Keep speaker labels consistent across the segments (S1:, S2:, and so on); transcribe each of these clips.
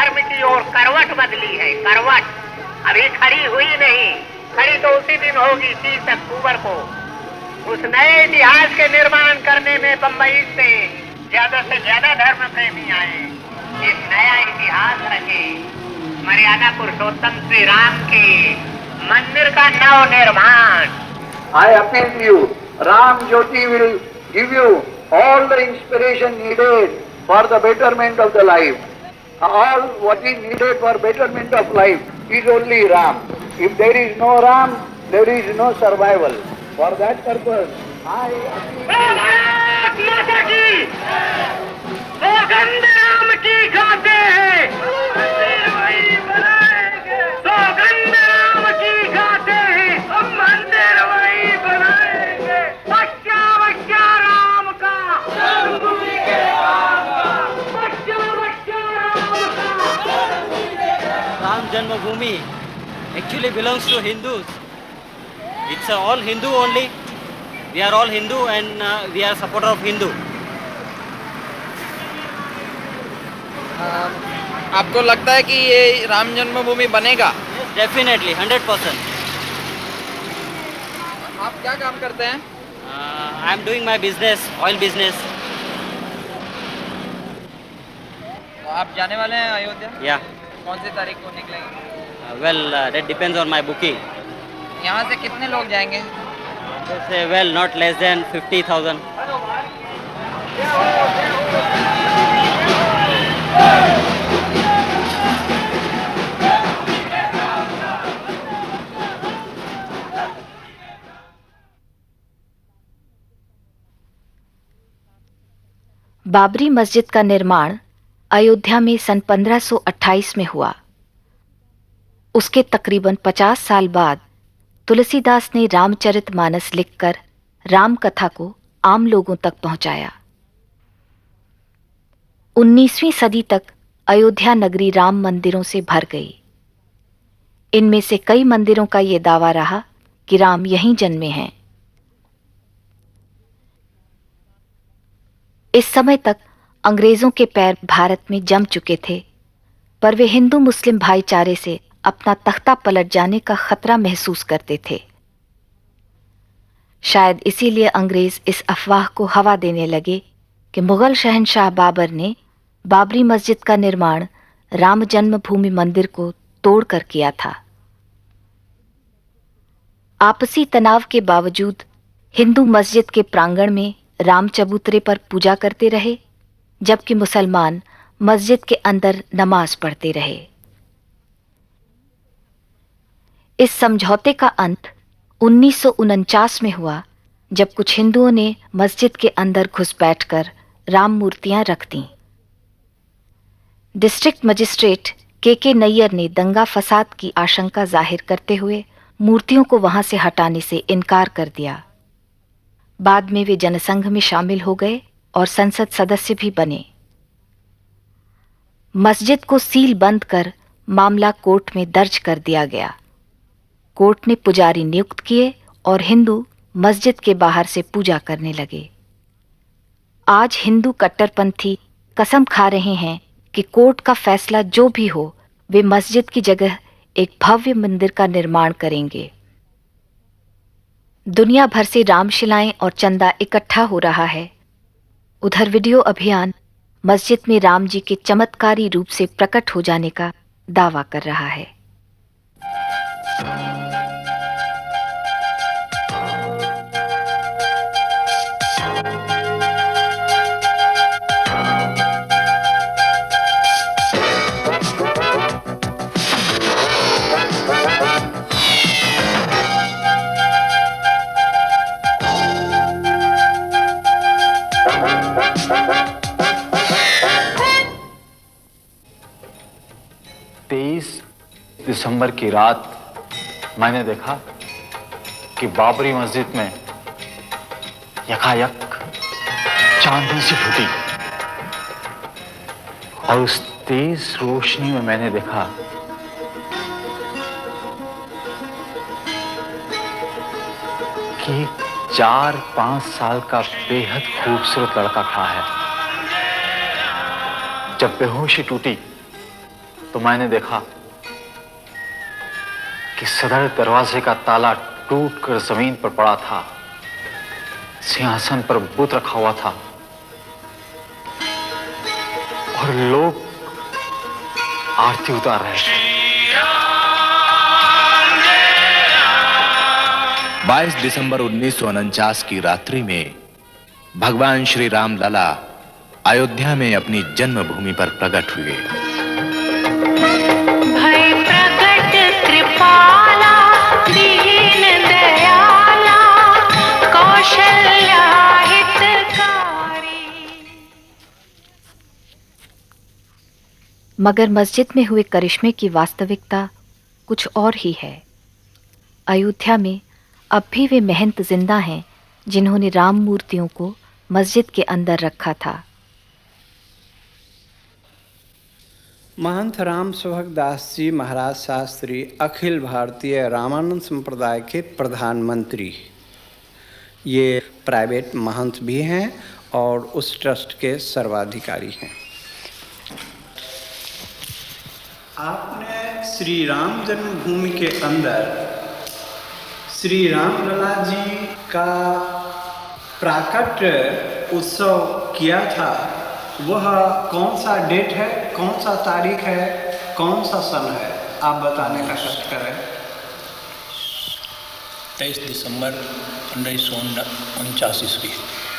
S1: धर्म की ओर करवट बदली है, करवट अभी खड़ी हुई नहीं, खड़ी तो उसी दिन होगी 30 अक्टूबर को। उस नए इतिहास के निर्माण करने में बंबई से ज्यादा धर्म प्रेमी आए, एक नया इतिहास रचे, मर्यादा पुरुषोत्तम श्री राम के मंदिर का नव निर्माण।
S2: I appeal to you, Ram Jyoti will give you all the inspiration needed for the betterment of the life. All what is needed for betterment of life is only Ram. If there is no Ram, there is no survival. For that purpose, I
S1: माता की सौगंध राम की खाते हैं, सौगंध राम की खाते हैं, हम मंदिर वही बनाएंगे। बच्चा बच्चा राम का, बच्चा बच्चा राम का।
S3: Ram Janmabhoomi actually belongs to Hindus. It's all Hindu only. We are all Hindu and we are supporter of Hindu.
S4: आपको लगता है कि ये राम जन्मभूमि बनेगा?
S3: Yes, definitely, 100%.
S4: आप क्या काम करते हैं?
S3: I am doing my business, oil business.
S4: तो आप जाने वाले हैं अयोध्या?
S3: Yeah.
S4: कौन सी तारीख को निकलेंगे?
S3: Well, that depends on my booking.
S4: यहाँ से कितने लोग जाएंगे?
S3: Well, not less than 50,000.
S5: Babri मस्जिद का निर्माण अयोध्या में सन 1528 में हुआ। उसके तकरीबन 50 साल बाद तुलसीदास ने रामचरितमानस लिखकर राम कथा को आम लोगों तक पहुंचाया। 19वीं सदी तक अयोध्या नगरी राम मंदिरों से भर गई। इनमें से कई मंदिरों का ये दावा रहा कि राम यहीं जन्मे हैं। इस समय तक अंग्रेजों के पैर भारत में जम चुके थे, पर वे हिंदू मुस्लिम भाईचारे से अपना तख्ता पलट जाने का खतरा महसूस करते थे। शायद इसीलिए अंग्रेज इस अफवाह को हवा देने लगे कि मुगल शहंशाह बाबर ने बाबरी मस्जिद का निर्माण राम जन्मभूमि मंदिर को तोड़कर किया था। आपसी तनाव के बावजूद हिंदू मस्जिद के प्रांगण में राम चबूतरे पर पूजा करते रहे, जबकि मुसलमान मस्जिद के अंदर नमाज पढ़ते रहे। इस समझौते का अंत 1949 में हुआ, जब कुछ हिंदुओं ने मस्जिद के अंदर घुस बैठकर राम मूर्तियां रख दीं। डिस्ट्रिक्ट मजिस्ट्रेट के नैयर ने दंगा फसाद की आशंका जाहिर करते हुए मूर्तियों को वहां से हटाने से इनकार कर दिया। बाद में वे जनसंघ में शामिल हो गए और संसद सदस्य भी बने। मस्जिद को सील बंद कर मामला कोर्ट में दर्ज कर दिया गया। कोर्ट ने पुजारी नियुक्त किए और हिंदू मस्जिद के बाहर से पूजा करने लगे। आज हिंदू कट्टरपंथी कसम खा रहे हैं कि कोर्ट का फैसला जो भी हो, वे मस्जिद की जगह एक भव्य मंदिर का निर्माण करेंगे। दुनिया भर से रामशिलाएं और चंदा इकट्ठा हो रहा है। उधर वीडियो अभियान मस्जिद में राम जी के चमत्कारी रूप से प्रकट हो जाने का दावा कर रहा है।
S6: दिसंबर की रात मैंने देखा कि बाबरी मस्जिद में यकायक चांदनी सी फूटी और उस तेज रोशनी में मैंने देखा कि 4-5 साल का बेहद खूबसूरत लड़का खड़ा है। जब बेहोशी टूटी तो मैंने देखा कि सदर दरवाजे का ताला टूटकर जमीन पर पड़ा था। सिंहासन पर बुत रखा हुआ था और लोग आरती उतार रहे थे।
S7: 22 दिसंबर 1949 की रात्रि में भगवान श्री राम लला अयोध्या में अपनी जन्मभूमि पर प्रकट हुए।
S8: भय प्रकट कृपाला दीन दयाला कौशल्या हितकारी।
S5: मगर मस्जिद में हुए करिश्मे की वास्तविकता कुछ और ही है। अयोध्या में अब भी वे महंत जिंदा हैं जिन्होंने राम मूर्तियों को मस्जिद के अंदर रखा था।
S9: महंत राम सेवक दास जी महाराज शास्त्री अखिल भारतीय रामानंद संप्रदाय के प्रधानमंत्री, ये प्राइवेट महंत भी हैं और उस ट्रस्ट के सर्वाधिकारी हैं। आपने श्री राम जन्मभूमि के अंदर श्री राम लला जी का प्राकट्य उत्सव किया था। वह कौन सा डेट है, कौन सा तारीख है, कौन सा सन है, आप बताने का कष्ट करें।
S10: 23 दिसंबर 1949 ईस्वी।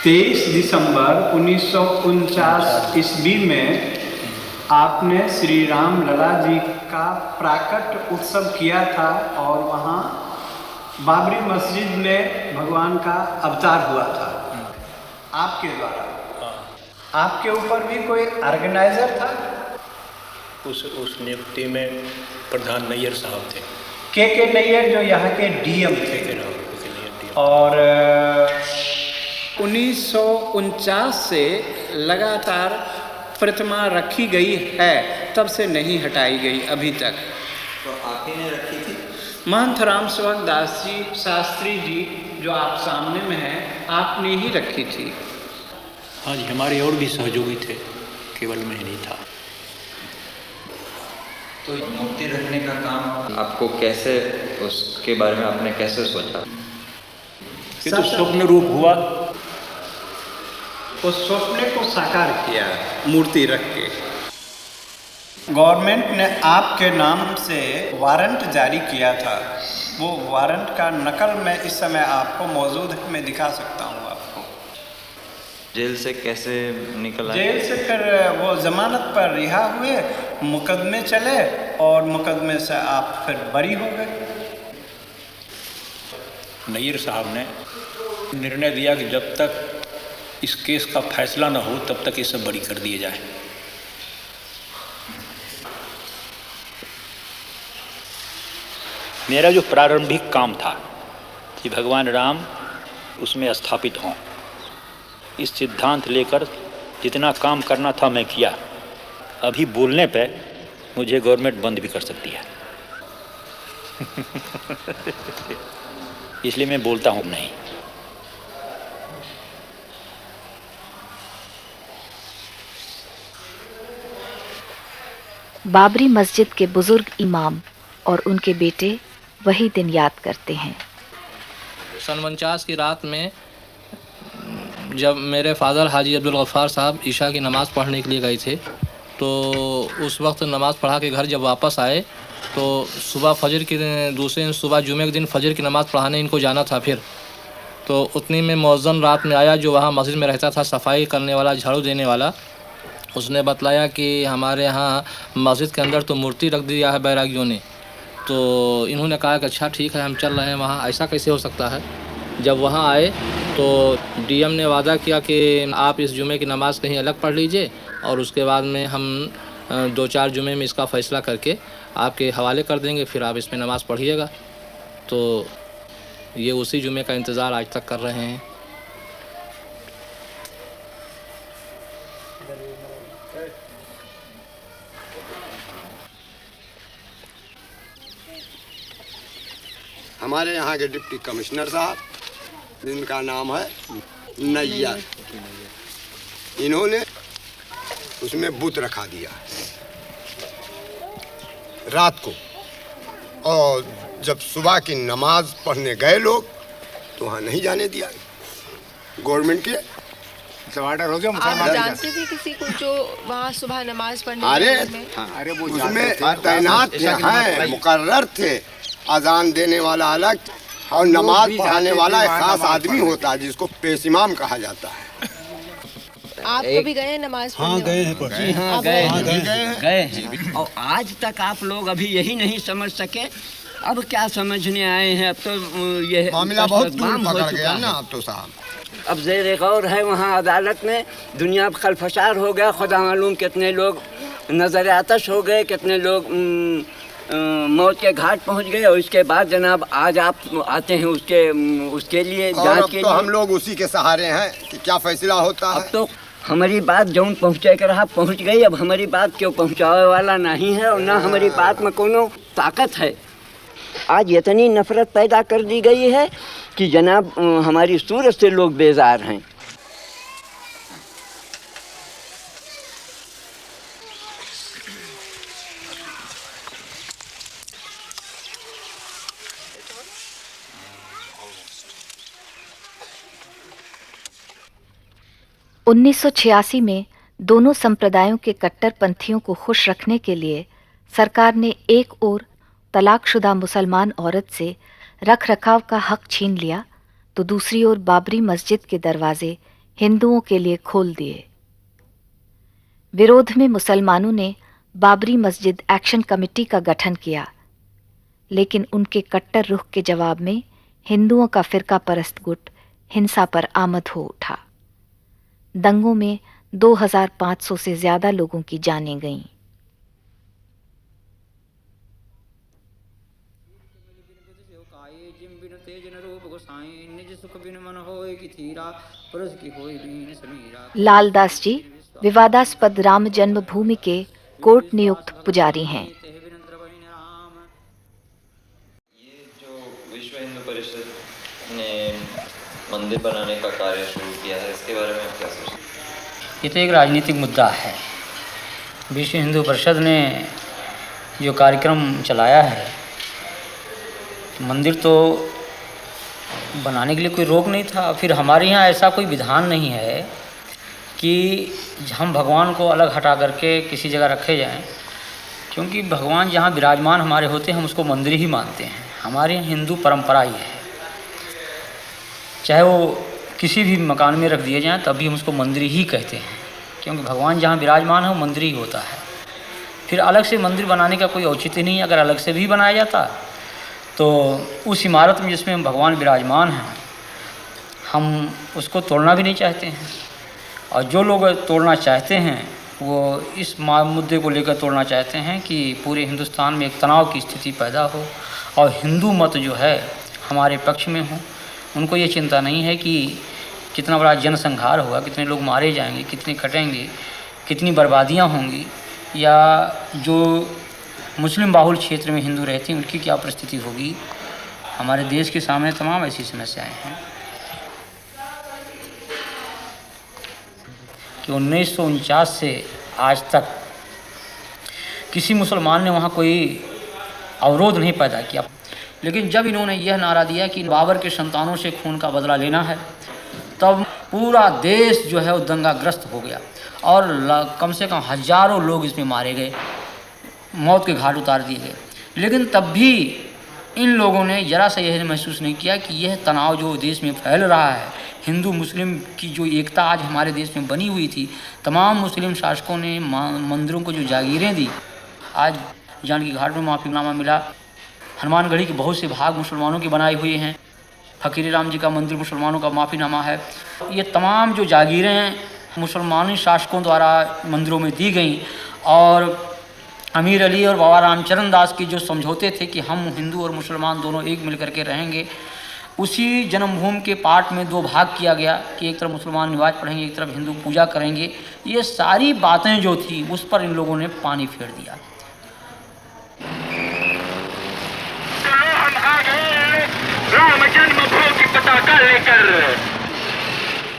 S9: 23 दिसंबर 1949 ईस्वी में आपने श्री राम लला जी का प्राकट्य उत्सव किया था और वहाँ बाबरी मस्जिद में भगवान का अवतार हुआ था आपके द्वारा। आपके ऊपर भी कोई ऑर्गेनाइजर था?
S10: उस नियुक्ति में प्रधान नैयर साहब थे।
S9: के नैयर जो यहाँ के डीएम थे। और 1949 से लगातार प्रतिमा रखी गई है, तब से नहीं हटाई गई अभी तक।
S11: तो आप ही ने रखी थी?
S9: महंत राम सेवक दास जी शास्त्री जी जो आप सामने में हैं, आपने ही रखी थी।
S10: हाँ जी, हमारे और भी सहयोगी थे, केवल मैं नहीं था।
S11: तो मूर्ति रखने का काम आपको कैसे, उसके बारे में आपने कैसे सोचा?
S10: ये तो स्वप्न रूप हुआ।
S9: उस स्वप्न को साकार किया मूर्ति रख के। गवर्नमेंट ने आपके नाम से वारंट जारी किया था। वो वारंट का नकल मैं इस समय आपको मौजूद है, मैं दिखा सकता हूँ आपको।
S11: जेल से कैसे निकला?
S9: जेल से फिर वो जमानत पर रिहा हुए, मुकदमे चले और मुकदमे से आप फिर बरी हो गए।
S10: नैयर साहब ने निर्णय दिया कि जब तक इस केस का फैसला न हो तब तक इसे बरी कर दिए जाए। मेरा जो प्रारंभिक काम था कि भगवान राम उसमें स्थापित हों, इस सिद्धांत लेकर जितना काम करना था मैं किया। अभी बोलने पे मुझे गवर्नमेंट बंद भी कर सकती है इसलिए मैं बोलता हूँ नहीं।
S5: बाबरी मस्जिद के बुजुर्ग इमाम और उनके बेटे वही दिन याद करते हैं।
S12: सन 49 की रात में जब मेरे फादर हाजी अब्दुल गफ्फार साहब ईशा की नमाज़ पढ़ने के लिए गए थे, तो उस वक्त नमाज़ पढ़ा के घर जब वापस आए तो सुबह फजर की दूसरे दिन सुबह जुमे के दिन फजर की नमाज़ पढ़ाने इनको जाना था। फिर तो उतनी में मौज़न रात में आया जो वहाँ मस्जिद में रहता था, सफाई करने वाला, झाड़ू देने वाला। उसने बतलाया कि हमारे यहाँ मस्जिद के अंदर तो मूर्ति रख दिया है बैरागियों ने। तो इन्होंने कहा कि अच्छा ठीक है, हम चल रहे हैं वहाँ, ऐसा कैसे हो सकता है। जब वहाँ आए तो डीएम ने वादा किया कि आप इस जुमे की नमाज़ कहीं अलग पढ़ लीजिए और उसके बाद में हम 2-4 जुमे में इसका फ़ैसला करके आपके हवाले कर देंगे, फिर आप इसमें नमाज़ पढ़िएगा। तो ये उसी जुमे का इंतज़ार आज तक कर रहे हैं।
S13: हमारे यहाँ के डिप्टी कमिश्नर साहब, जिनका नाम है नैयर, इन्होंने उसमें बुत रखा दिया रात को, और जब सुबह की नमाज पढ़ने गए लोग तो वहाँ नहीं जाने दिया गवर्नमेंट के ऑर्डर हो गया।
S14: आप जानते थे किसी को जो वहाँ सुबह नमाज पढ़ने?
S13: अरे उसमें तैनात हैं, मुकर्रर थे। अजान देने वाला अलग और नमाज पढ़ाने वाला एक खास आदमी होता है जिसको पेश इमाम कहा जाता है।
S14: आप कभी गए नमाज पढ़ने?
S15: हाँ गए हैं।
S14: हाँ
S15: गए हैं। और आज तक आप लोग अभी यही नहीं समझ सके, अब क्या समझने आए हैं? अब तो ये
S13: मामला बहुत दूर पकड़ गया ना अब तो साहब।
S15: अब ज़ेर गौर है वहाँ अदालत में, दुनिया खलफशार हो गया, खुदा मालूम कितने लोग नजर आतश हो गए, कितने लोग मौत के घाट पहुँच गए। और इसके बाद जनाब आज आप आते हैं उसके लिए जांच के लिए।
S13: तो हम लोग उसी के सहारे हैं कि क्या फैसला होता है।
S15: अब तो हमारी बात जौन पहुँचे कर रहा पहुँच गई, अब हमारी बात क्यों पहुँचाने वाला नहीं है और ना हमारी बात में कोनो ताकत है। आज इतनी नफरत पैदा कर दी गई है कि जनाब हमारी सूरत से लोग बेजार हैं।
S5: (1986) में दोनों संप्रदायों के कट्टरपंथियों को खुश रखने के लिए सरकार ने एक ओर तलाकशुदा मुसलमान औरत से रख रखाव का हक छीन लिया तो दूसरी ओर बाबरी मस्जिद के दरवाजे हिंदुओं के लिए खोल दिए। विरोध में मुसलमानों ने बाबरी मस्जिद एक्शन कमेटी का गठन किया, लेकिन उनके कट्टर रुख के जवाब में हिंदुओं का फिरका परस्त गुट हिंसा पर आमद हो उठा। दंगों में 2500 से ज्यादा लोगों की जानें गईं। लालदास जी विवादास्पद राम जन्मभूमि के कोर्ट नियुक्त पुजारी हैं।
S11: ये जो विश्व हिंदू परिषद ने मंदिर बनाने का कार्य शुरू किया है, इसके बारे में आप क्या सोचते हैं?
S10: ये तो एक राजनीतिक मुद्दा है। विश्व हिंदू परिषद ने जो कार्यक्रम चलाया है, मंदिर तो बनाने के लिए कोई रोक नहीं था। फिर हमारे यहाँ ऐसा कोई विधान नहीं है कि हम भगवान को अलग हटा करके किसी जगह रखे जाएं, क्योंकि भगवान जहाँ विराजमान हमारे होते हैं हम उसको मंदिर ही मानते हैं। हमारे यहाँ हिंदू परंपरा ही है, चाहे वो किसी भी मकान में रख दिए जाएं तब भी हम उसको मंदिर ही कहते हैं, क्योंकि भगवान जहाँ विराजमान है वो मंदिर ही होता है। फिर अलग से मंदिर बनाने का कोई औचित्य नहीं है। अगर अलग से भी बनाया जाता तो उस इमारत में जिसमें भगवान विराजमान हैं हम उसको तोड़ना भी नहीं चाहते हैं। और जो लोग तोड़ना चाहते हैं वो इस मुद्दे को लेकर तोड़ना चाहते हैं कि पूरे हिंदुस्तान में एक तनाव की स्थिति पैदा हो और हिंदू मत जो है हमारे पक्ष में हो। उनको ये चिंता नहीं है कि कितना बड़ा जनसंहार होगा, कितने लोग मारे जाएंगे, कितने कटेंगे, कितनी बर्बादियां होंगी, या जो मुस्लिम बाहुल क्षेत्र में हिंदू रहते हैं उनकी क्या परिस्थिति होगी। हमारे देश के सामने तमाम ऐसी समस्याएं हैं कि 1949 से आज तक किसी मुसलमान ने वहाँ कोई अवरोध नहीं पैदा किया। लेकिन जब इन्होंने यह नारा दिया कि बाबर के संतानों से खून का बदला लेना है, तब पूरा देश जो है वो दंगाग्रस्त हो गया और कम से कम हजारों लोग इसमें मारे गए, मौत के घाट उतार दिए गए। लेकिन तब भी इन लोगों ने ज़रा सा यह महसूस नहीं किया कि यह तनाव जो देश में फैल रहा है, हिंदू मुस्लिम की जो एकता आज हमारे देश में बनी हुई थी, तमाम मुस्लिम शासकों ने मंदिरों को जो जागीरें दी। आज जानकी घाट में माफ़ीनामा मिला, हनुमानगढ़ी के बहुत से भाग मुसलमानों के बनाए हुए हैं, फकीर राम जी का मंदिर मुसलमानों का माफ़ीनामा है। ये तमाम जो जागीरें मुसलमानी शासकों द्वारा मंदिरों में दी गई और अमीर अली और बाबा रामचरण दास की जो समझौते थे कि हम हिंदू और मुसलमान दोनों एक मिल करके रहेंगे, उसी जन्मभूमि के पार्ट में दो भाग किया गया कि एक तरफ मुसलमान नमाज पढ़ेंगे, एक तरफ हिंदू पूजा करेंगे। ये सारी बातें जो थी उस पर इन लोगों ने पानी फेर दिया।
S1: राम जन्मभूमि की पताका लेकर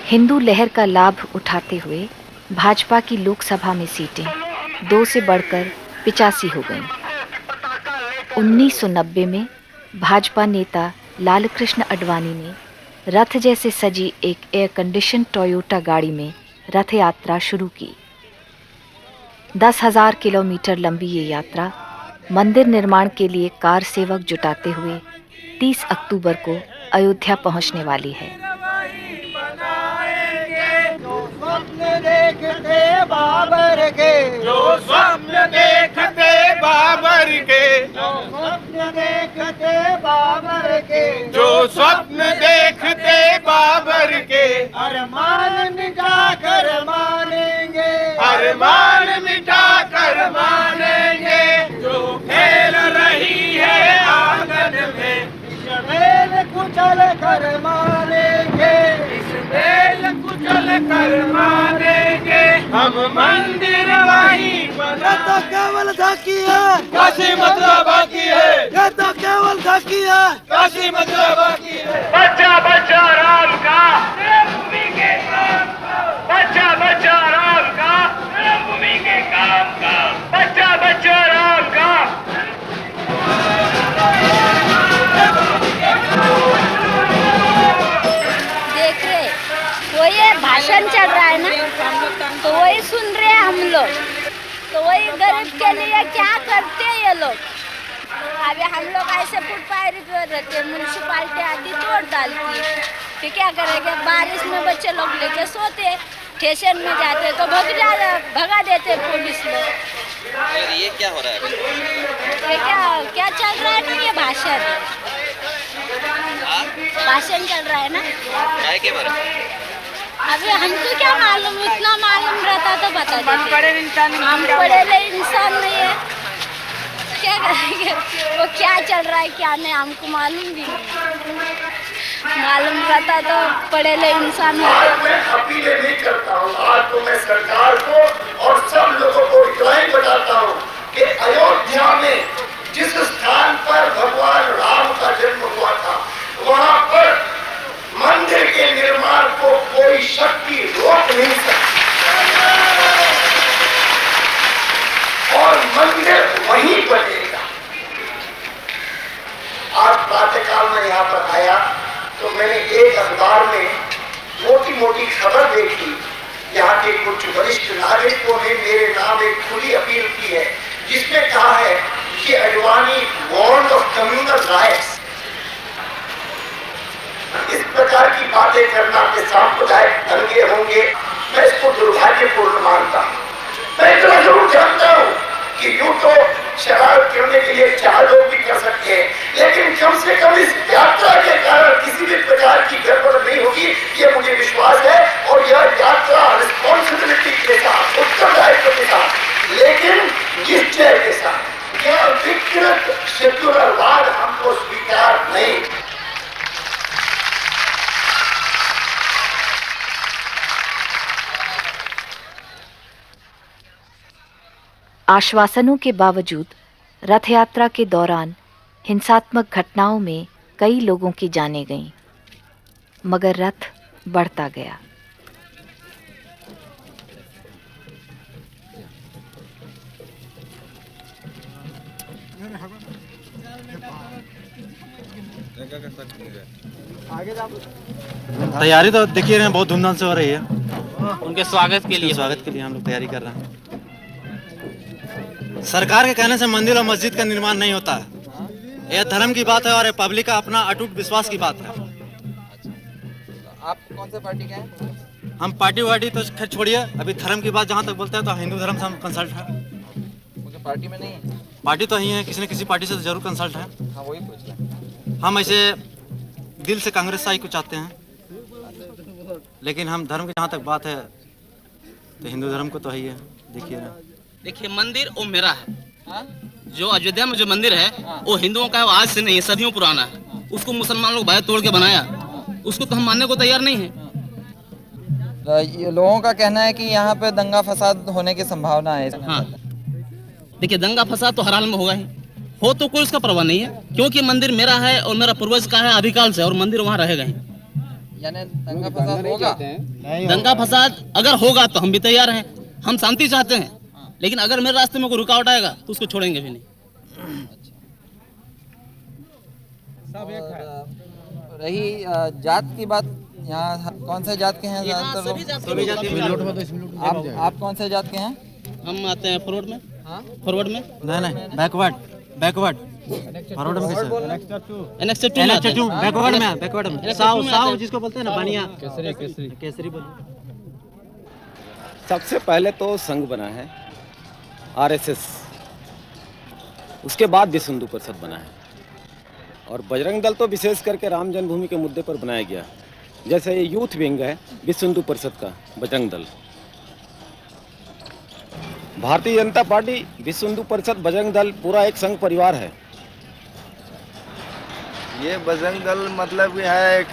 S5: हिंदू लहर का लाभ उठाते हुए भाजपा की लोकसभा में सीटें 2 से बढ़कर 85 हो गईं। 1990 में भाजपा नेता लालकृष्ण आडवाणी ने रथ जैसे सजी एक एयर कंडीशन टोयोटा गाड़ी में रथ यात्रा शुरू की। 10,000 किलोमीटर लंबी ये यात्रा मंदिर निर्माण के लिए कार सेवक जुटाते हुए 30 अक्टूबर को अयोध्या पहुंचने वाली है।
S16: देखते बाबर के, जो स्वप्न देखते बाबर के, जो स्वप्न देखते बाबर के, जो स्वप्न देखते बाबर के, अरमान मिटा कर मानेंगे, अरमान मिटा कर मानेंगे, जो खेल रही है आंगन में, इस बेल कुचल कर मानेंगे, इस बेल कुचल कर मानेंगे, हम मंदिर वहीं बना। ये तो केवल झांकी है, काशी मथुरा बाकी है, ये तो केवल झांकी है, काशी मथुरा बाकी है।
S1: बच्चा बच्चा राम का, भूमि के काम का, बच्चा बच्चा राम का, भूमि के काम का, बच्चा बच्चा राम का।
S17: देख रहे वो ये भाषण चल रहा है ना, तो वही सुन रहे हैं हम लोग, तो वही गरीब के लिए क्या करते हैं ये लोग। अभी हम लोग ऐसे फुटपाथ पर रहते, म्यूनसिपालिटी आती तोड़ डालती है, फिर क्या करेंगे। बारिश में बच्चे लोग लेके सोते, स्टेशन में जाते तो भगा देते पुलिस लोग।
S11: ये क्या हो रहा है?
S17: ये क्या चल रहा है ना, ये भाषण चल रहा है ना।
S11: के बारे में
S17: अभी हमको क्या मालूम, इतना मालूम रहता तो बता देते। हम पढ़े इंसान नहीं है, क्या करेंगे। वो क्या चल रहा है क्या नहीं हमको मालूम भी नहीं, मालूम रहता तो पढ़े ले इंसान होते।
S13: मैं अपील नहीं करता हूँ, आज तो मैं सरकार को और सब लोगों को इतना ही बताता हूँ कि अयोध्या में जिस स्थान पर भगवान राम का जन्म हुआ था, वहाँ पर मंदिर के निर्माण को कोई शक्ति रोक नहीं सकती, और मंदिर वहीं बनेगा। आज प्रातःकाल में यहाँ पर आया तो मैंने एक अखबार में मोटी मोटी खबर देखी। यहाँ के कुछ वरिष्ठ नागरिकों ने मेरे नाम एक खुली अपील की है, जिसमें कहा है कि Advani warned of communal riots. इस प्रकार की बातें करना के सांप्रदायिक दंगे होंगे, मैं इसको दुर्भाग्यपूर्ण मानता हूँ। मैं इतना जरूर जानता हूँ कि यूं तो शरारत करने के लिए 4 लोग भी कर सकते हैं, लेकिन कम से कम इस यात्रा के कारण किसी भी प्रकार की गड़बड़ नहीं होगी, ये मुझे विश्वास है। और यह यात्रा रिस्पॉन्सिबिलिटी के साथ, उत्तरदायित्व के साथ, लेकिन निश्चय के साथ। यह विकृत सेक्युलरवाद हमको स्वीकार नहीं।
S5: आश्वासनों के बावजूद रथ यात्रा के दौरान हिंसात्मक घटनाओं में कई लोगों की जानें गईं, मगर रथ बढ़ता गया।
S18: तैयारी तो देखिए रहे हैं, बहुत धूमधाम से हो रही है।
S3: उनके स्वागत के
S18: लिए हम लोग तैयारी कर रहे हैं। सरकार के कहने से मंदिर और मस्जिद का निर्माण नहीं होता है। यह धर्म की बात है और पब्लिक का अपना अटूट विश्वास की बात है।
S4: आप कौन से पार्टी के हैं?
S18: हम पार्टी वार्टी तो खैर छोड़िए, अभी धर्म की बात जहाँ तक बोलते हैं तो हिंदू धर्म से हम कंसल्ट है।
S4: पार्टी में नहीं है?
S18: पार्टी तो ही है, किसी न किसी पार्टी से तो जरूर कंसल्ट है।
S4: हाँ, वही पूछ रहे हैं।
S18: हम ऐसे दिल से कांग्रेस आई को चाहते हैं, लेकिन हम धर्म की जहाँ तक बात है तो हिंदू धर्म को तो ही है।
S19: देखिए मंदिर वो मेरा है, जो अयोध्या में जो मंदिर है वो हिंदुओं का है, वो आज से नहीं है, सदियों पुराना है। उसको मुसलमान लोग बाहर तोड़ के बनाया, उसको तो हम मानने को तैयार नहीं है।
S4: ये लोगों का कहना है कि यहाँ पे दंगा फसाद होने की संभावना है।
S19: हाँ, देखिए दंगा फसाद तो हर हाल में होगा ही, हो तो कोई उसका परवाह नहीं है, क्योंकि मंदिर मेरा है और मेरा पूर्वज का है अधिकाल से, और मंदिर वहाँ रहेगा ही।
S4: यानी दंगा फसाद होगा?
S19: दंगा फसाद अगर होगा तो हम भी तैयार हैं, हम शांति चाहते हैं, लेकिन अगर मेरे रास्ते में कोई रुकावट आएगा तो उसको छोड़ेंगे भी नहीं।
S4: और रही जात की बात, यहाँ कौन से जात के हैं ज़्यादातर लोग? आप कौन से जात के हैं?
S19: हम आते हैं फॉरवर्ड में।
S4: हाँ
S19: फॉरवर्ड में
S18: नहीं बैकवर्ड फॉरवर्ड में
S19: एनेक्स 2
S18: बैकवर्ड में साव जिसको बोलते हैं ना बनिया केसरी बोलो।
S20: सबसे पहले तो संघ बना है आरएसएस, उसके बाद विश्व हिंदू परिषद बना है, और बजरंग दल तो विशेष करके राम जन्मभूमि के मुद्दे पर बनाया गया। जैसे ये यूथ विंग है विश्व हिंदू परिषद का बजरंग दल, भारतीय जनता पार्टी, विश्व हिंदू परिषद, बजरंग दल पूरा एक संघ परिवार है।
S21: ये बजरंग दल मतलब है एक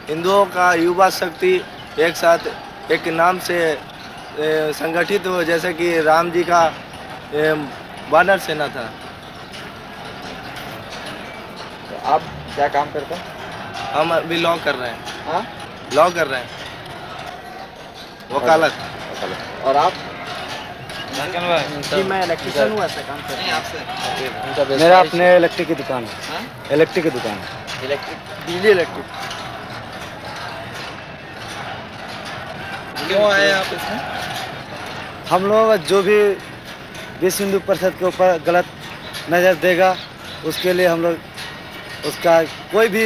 S21: हिंदुओं का युवा शक्ति एक साथ एक नाम से संगठित हो, जैसे कि राम जी का वानर सेना था।
S4: तो आप क्या काम करते हैं?
S21: हम अभी लॉ कर रहे हैं।
S4: हाँ
S21: लॉ कर रहे हैं, वकालत।
S4: और आप?
S21: जी मैं इलेक्ट्रिशियन हूँ, ऐसा काम कर रहे हैं आपसे।
S20: मेरा अपने इलेक्ट्रिक की दुकान है। इलेक्ट्रिक की दुकान है,
S21: बिजली इलेक्ट्रिक। क्यों आए आप इसमें?
S20: हम लोग जो भी विश्व हिंदू परिषद के ऊपर गलत नज़र देगा उसके लिए हम लोग उसका कोई भी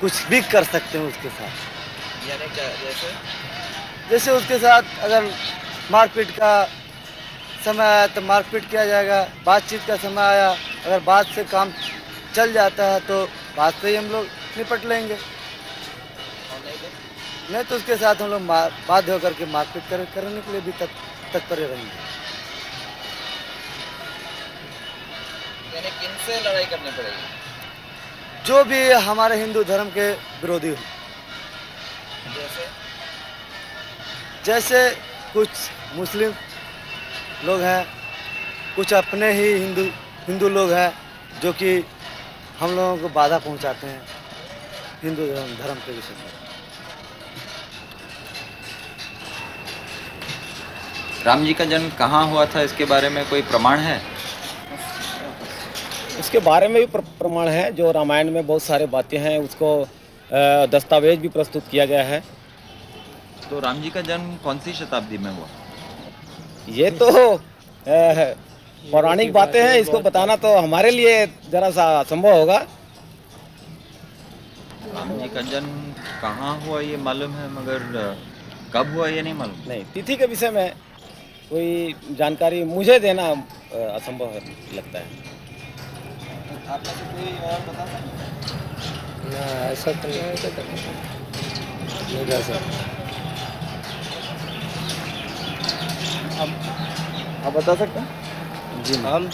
S20: कुछ भी कर सकते हैं उसके साथ।
S21: यानी क्या?
S20: जैसे उसके साथ अगर मारपीट का समय आया तो मारपीट किया जाएगा, बातचीत का समय आया अगर बात से काम चल जाता है तो बात से ही हम लोग निपट लेंगे, नहीं तो उसके साथ हम लोग बाध्य होकर के मारपीट करने के लिए भी तत्पर रहेंगे।
S4: यानी किनसे लड़ाई करनी पड़ेगी?
S20: जो भी हमारे हिंदू धर्म के विरोधी हो, जैसे कुछ मुस्लिम लोग हैं, कुछ अपने ही हिंदू लोग हैं जो कि हम लोगों को बाधा पहुंचाते हैं हिंदू धर्म के विषय में।
S11: राम जी का जन्म कहाँ हुआ था, इसके बारे में कोई प्रमाण है?
S20: उसके बारे में भी प्रमाण है, जो रामायण में बहुत सारे बातें हैं, उसको दस्तावेज भी प्रस्तुत किया गया है।
S11: तो राम जी का जन्म कौन सी शताब्दी में हुआ?
S20: ये तो पौराणिक बातें हैं, इसको बताना तो हमारे लिए जरा सा असंभव होगा।
S11: राम जी का जन्म कहाँ हुआ ये मालूम है, मगर कब हुआ ये नहीं मालूम।
S20: नहीं, तिथि के विषय में कोई जानकारी मुझे देना असंभव लगता है।
S4: आप में से कोई और बता सकते?
S20: ना, ऐसा तो नहीं कर सकता।
S4: आप बता सकते हैं?
S21: जी हम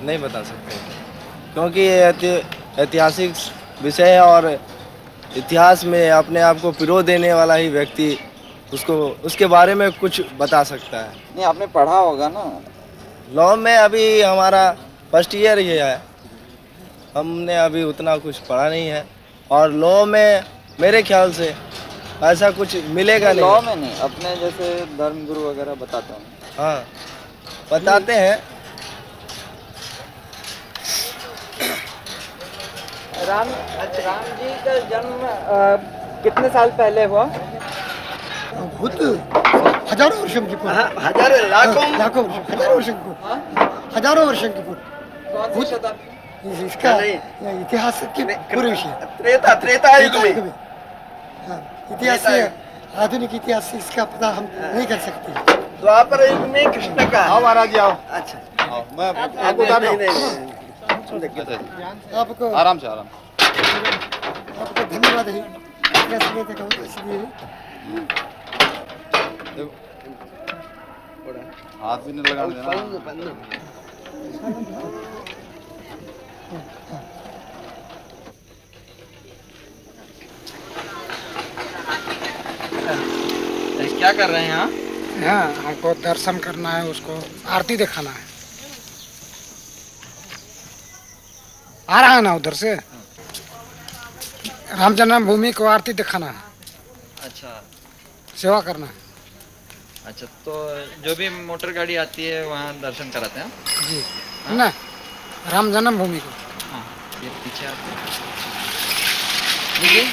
S21: नहीं बता सकते, क्योंकि ये ऐतिहासिक विषय है और इतिहास में अपने आप को पिरो देने वाला ही व्यक्ति उसके बारे में कुछ बता सकता है।
S4: नहीं, आपने पढ़ा होगा ना
S21: लॉ में? अभी हमारा फर्स्ट ईयर ही है, हमने अभी उतना कुछ पढ़ा नहीं है, और लॉ में मेरे ख्याल से ऐसा कुछ मिलेगा नहीं।
S4: लॉ में नहीं, अपने जैसे धर्मगुरु वगैरह बताते हैं।
S21: हाँ बताते हैं।
S4: राम जी का जन्म कितने साल पहले हुआ?
S22: हजारों वर्षांपूर्वी। हजारों वर्षांपूर्वी।
S4: कौन सी शताब्दी?
S22: इसका इतिहास के पूरे विषय
S21: त्रेता युग में।
S22: इतिहास से, आधुनिक इतिहास से इसका पता हम नहीं कर सकते।
S21: द्वापर युग में कृष्ण का।
S22: आओ महाराज जी, आओ।
S21: अच्छा
S22: आओ, मैं आपको बता दूं। आपको
S21: आराम से आराम।
S22: आपको धन्यवाद है इसलिए।
S21: हाथ भी नहीं लगा देना।
S4: क्या कर रहे हैं यहाँ?
S22: हाँ, हमको दर्शन करना है, उसको आरती दिखाना है। आ रहा है ना उधर से, राम जन्मभूमि को आरती दिखाना है।
S11: अच्छा,
S22: सेवा करना है।
S11: अच्छा, तो जो भी मोटर गाड़ी आती है वहाँ दर्शन कराते हैं
S22: जी, है ना, राम जन्मभूमि को।
S4: ये पीछे आते देखिए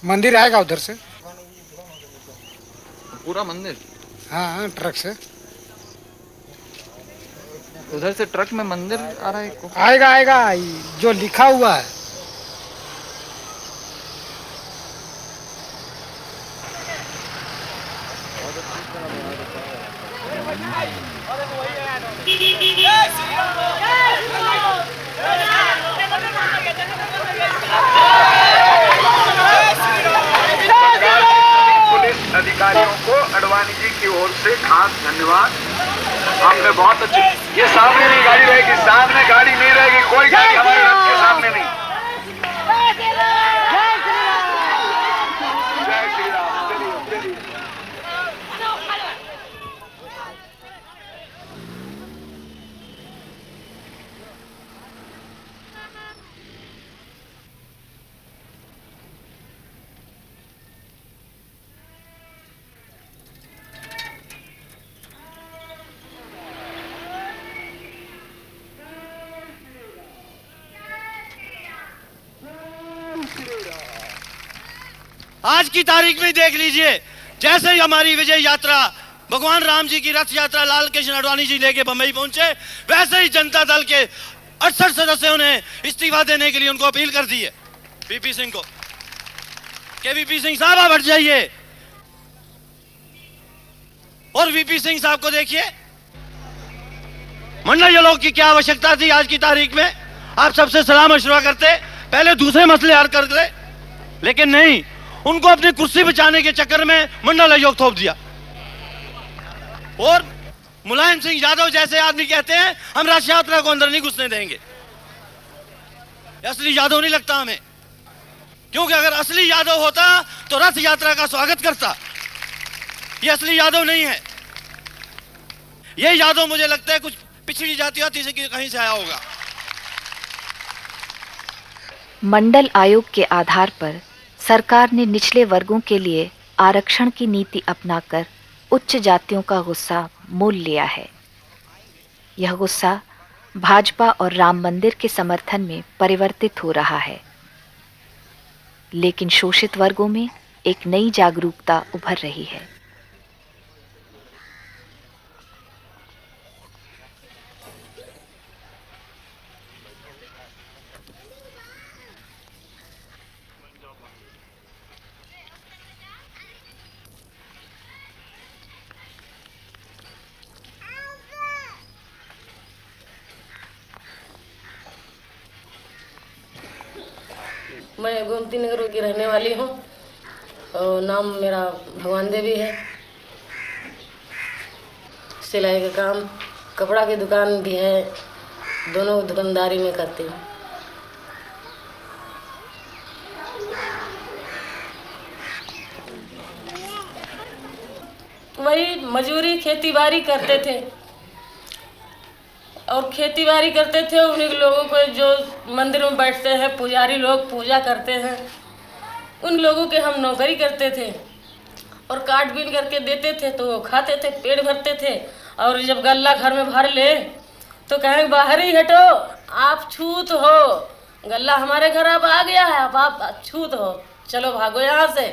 S2: मंदिर आएगा उधर से
S4: पूरा मंदिर।
S2: हाँ ट्रक से
S4: उधर से ट्रक में मंदिर आ रहा है।
S2: आएगा आएगा जो लिखा हुआ है।
S13: पुलिस अधिकारियों को अडवाणी जी की ओर से खास धन्यवाद। आपने बहुत अच्छी, ये सामने नहीं गाड़ी रहेगी, सामने गाड़ी नहीं रहेगी, कोई गाड़ी हमारे रथ के सामने नहीं। जय श्री राम। चलिए चलिए।
S6: आज की तारीख में देख लीजिए, जैसे ही हमारी विजय यात्रा भगवान राम जी की रथ यात्रा लाल कृष्ण आडवाणी जी लेके बंबई पहुंचे, वैसे ही जनता दल के 68 सदस्यों ने इस्तीफा देने के लिए उनको अपील कर दी है वीपी सिंह को कि वीपी सिंह साहब आप हट जाइए। और वीपी सिंह साहब को देखिए, मंडल लोग की क्या आवश्यकता थी आज की तारीख में? आप सबसे सलाह मशवरा करते, पहले दूसरे मसले हल करते, लेकिन नहीं, उनको अपनी कुर्सी बचाने के चक्कर में मंडल आयोग थोप दिया। और मुलायम सिंह यादव जैसे आदमी कहते हैं हम रथ यात्रा को अंदर नहीं घुसने देंगे। असली यादव नहीं लगता हमें, क्योंकि अगर असली यादव होता तो रथ यात्रा का स्वागत करता। ये असली यादव नहीं है, ये यादव मुझे लगता है कुछ पिछड़ी जाति से कहीं से आया होगा।
S5: मंडल आयोग के आधार पर सरकार ने निचले वर्गों के लिए आरक्षण की नीति अपनाकर उच्च जातियों का गुस्सा मोल लिया है। यह गुस्सा भाजपा और राम मंदिर के समर्थन में परिवर्तित हो रहा है, लेकिन शोषित वर्गों में एक नई जागरूकता उभर रही है।
S23: मैं गोमती नगर की रहने वाली हूँ और नाम मेरा भगवान देवी है। सिलाई का काम, कपड़ा की दुकान भी है, दोनों दुकानदारी में करती हूँ। वही मजूरी खेती बाड़ी करते थे और खेती बाड़ी करते थे। उन्हीं लोगों को जो मंदिर में बैठते हैं पुजारी लोग पूजा करते हैं, उन लोगों के हम नौकरी करते थे और काट बीन करके देते थे तो वो खाते थे, पेट भरते थे। और जब गल्ला घर में भर ले तो कहें बाहर ही हटो, आप छूत हो, गल्ला हमारे घर अब आ गया है, अब आप छूत हो, चलो भागो यहाँ से।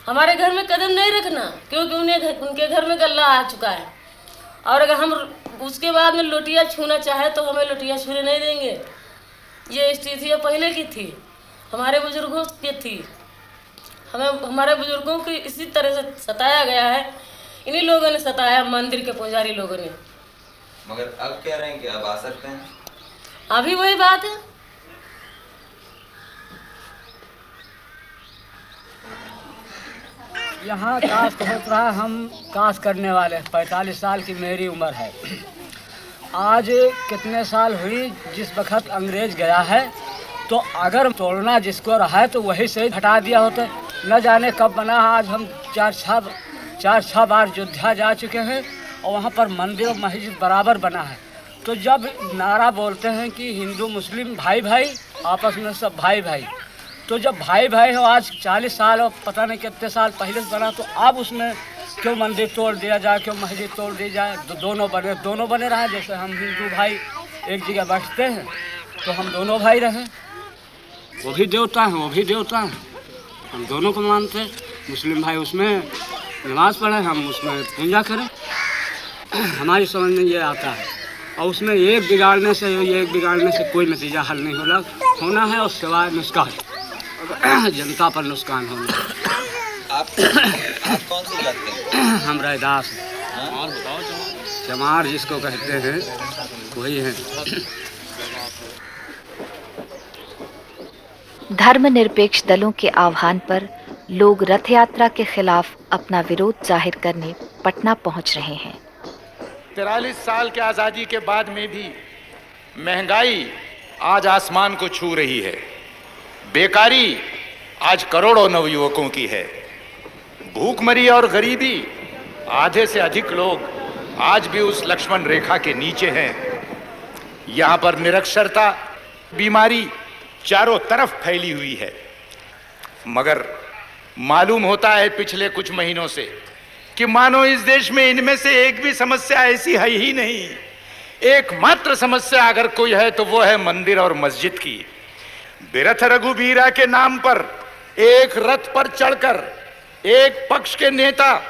S23: हमारे घर में कदम नहीं रखना, क्योंकि उनके घर में गल्ला आ चुका है। और अगर हम उसके बाद में लोटिया छूना चाहे तो हमें लोटिया छूने नहीं देंगे। ये स्थिति पहले की थी, हमारे बुजुर्गों की थी। हमारे बुजुर्गों को इसी तरह से सताया गया है, इन्हीं लोगों ने सताया, मंदिर के पुजारी लोगों ने।
S11: मगर अब कह रहे हैं कि अब आ सकते हैं।
S23: अभी वही बात है।
S24: यहाँ कास्ट होता रहा, हम कास्ट करने वाले 45 साल की मेरी उम्र है। आज कितने साल हुई जिस वक्त अंग्रेज गया है, तो अगर तोड़ना जिसको रहा है तो वही से हटा दिया होता। न जाने कब बना। आज हम चार छः बार अयोध्या जा चुके हैं और वहाँ पर मंदिर और मस्जिद बराबर बना है। तो जब नारा बोलते हैं कि हिंदू मुस्लिम भाई भाई, आपस में सब भाई भाई, तो जब भाई भाई हो आज 40 साल और पता नहीं कितने साल पहले से बना, तो अब उसमें क्यों मंदिर तोड़ दिया जाए, क्यों मस्जिद तोड़ दी जाए? दोनों बने रहे। जैसे हम हिंदू भाई एक जगह बैठते हैं तो हम दोनों भाई रहे। वो भी देवता हैं, वो भी देवता हैं, हम दोनों को मानते हैं। मुस्लिम भाई उसमें नमाज पढ़े, हम उसमें पूजा करें। हमारी समझ में ये आता है। और उसमें एक बिगाड़ने से कोई नतीजा हल नहीं होना है, और सिवाय नुकसान, जनता पर नुकसान होना।
S11: आप कौन सी जात के?
S24: हम रैदास चमार जिसको कहते हैं वही हैं।
S5: धर्मनिरपेक्ष दलों के आह्वान पर लोग रथ यात्रा के खिलाफ अपना विरोध जाहिर करने पटना पहुंच रहे हैं।
S7: 43 साल के आज़ादी के बाद में भी महंगाई आज आसमान को छू रही है। बेकारी आज करोड़ों नवयुवकों की है। भूखमरी और गरीबी, आधे से अधिक लोग आज भी उस लक्ष्मण रेखा के नीचे हैं। यहाँ पर निरक्षरता, बीमारी चारों तरफ फैली हुई है। मगर मालूम होता है पिछले कुछ महीनों से कि मानो इस देश में इनमें से एक भी समस्या ऐसी है ही नहीं। एकमात्र समस्या अगर कोई है तो वो है मंदिर और मस्जिद की। बिरथ रघुबीरा के नाम पर एक रथ पर चढ़कर एक पक्ष के नेता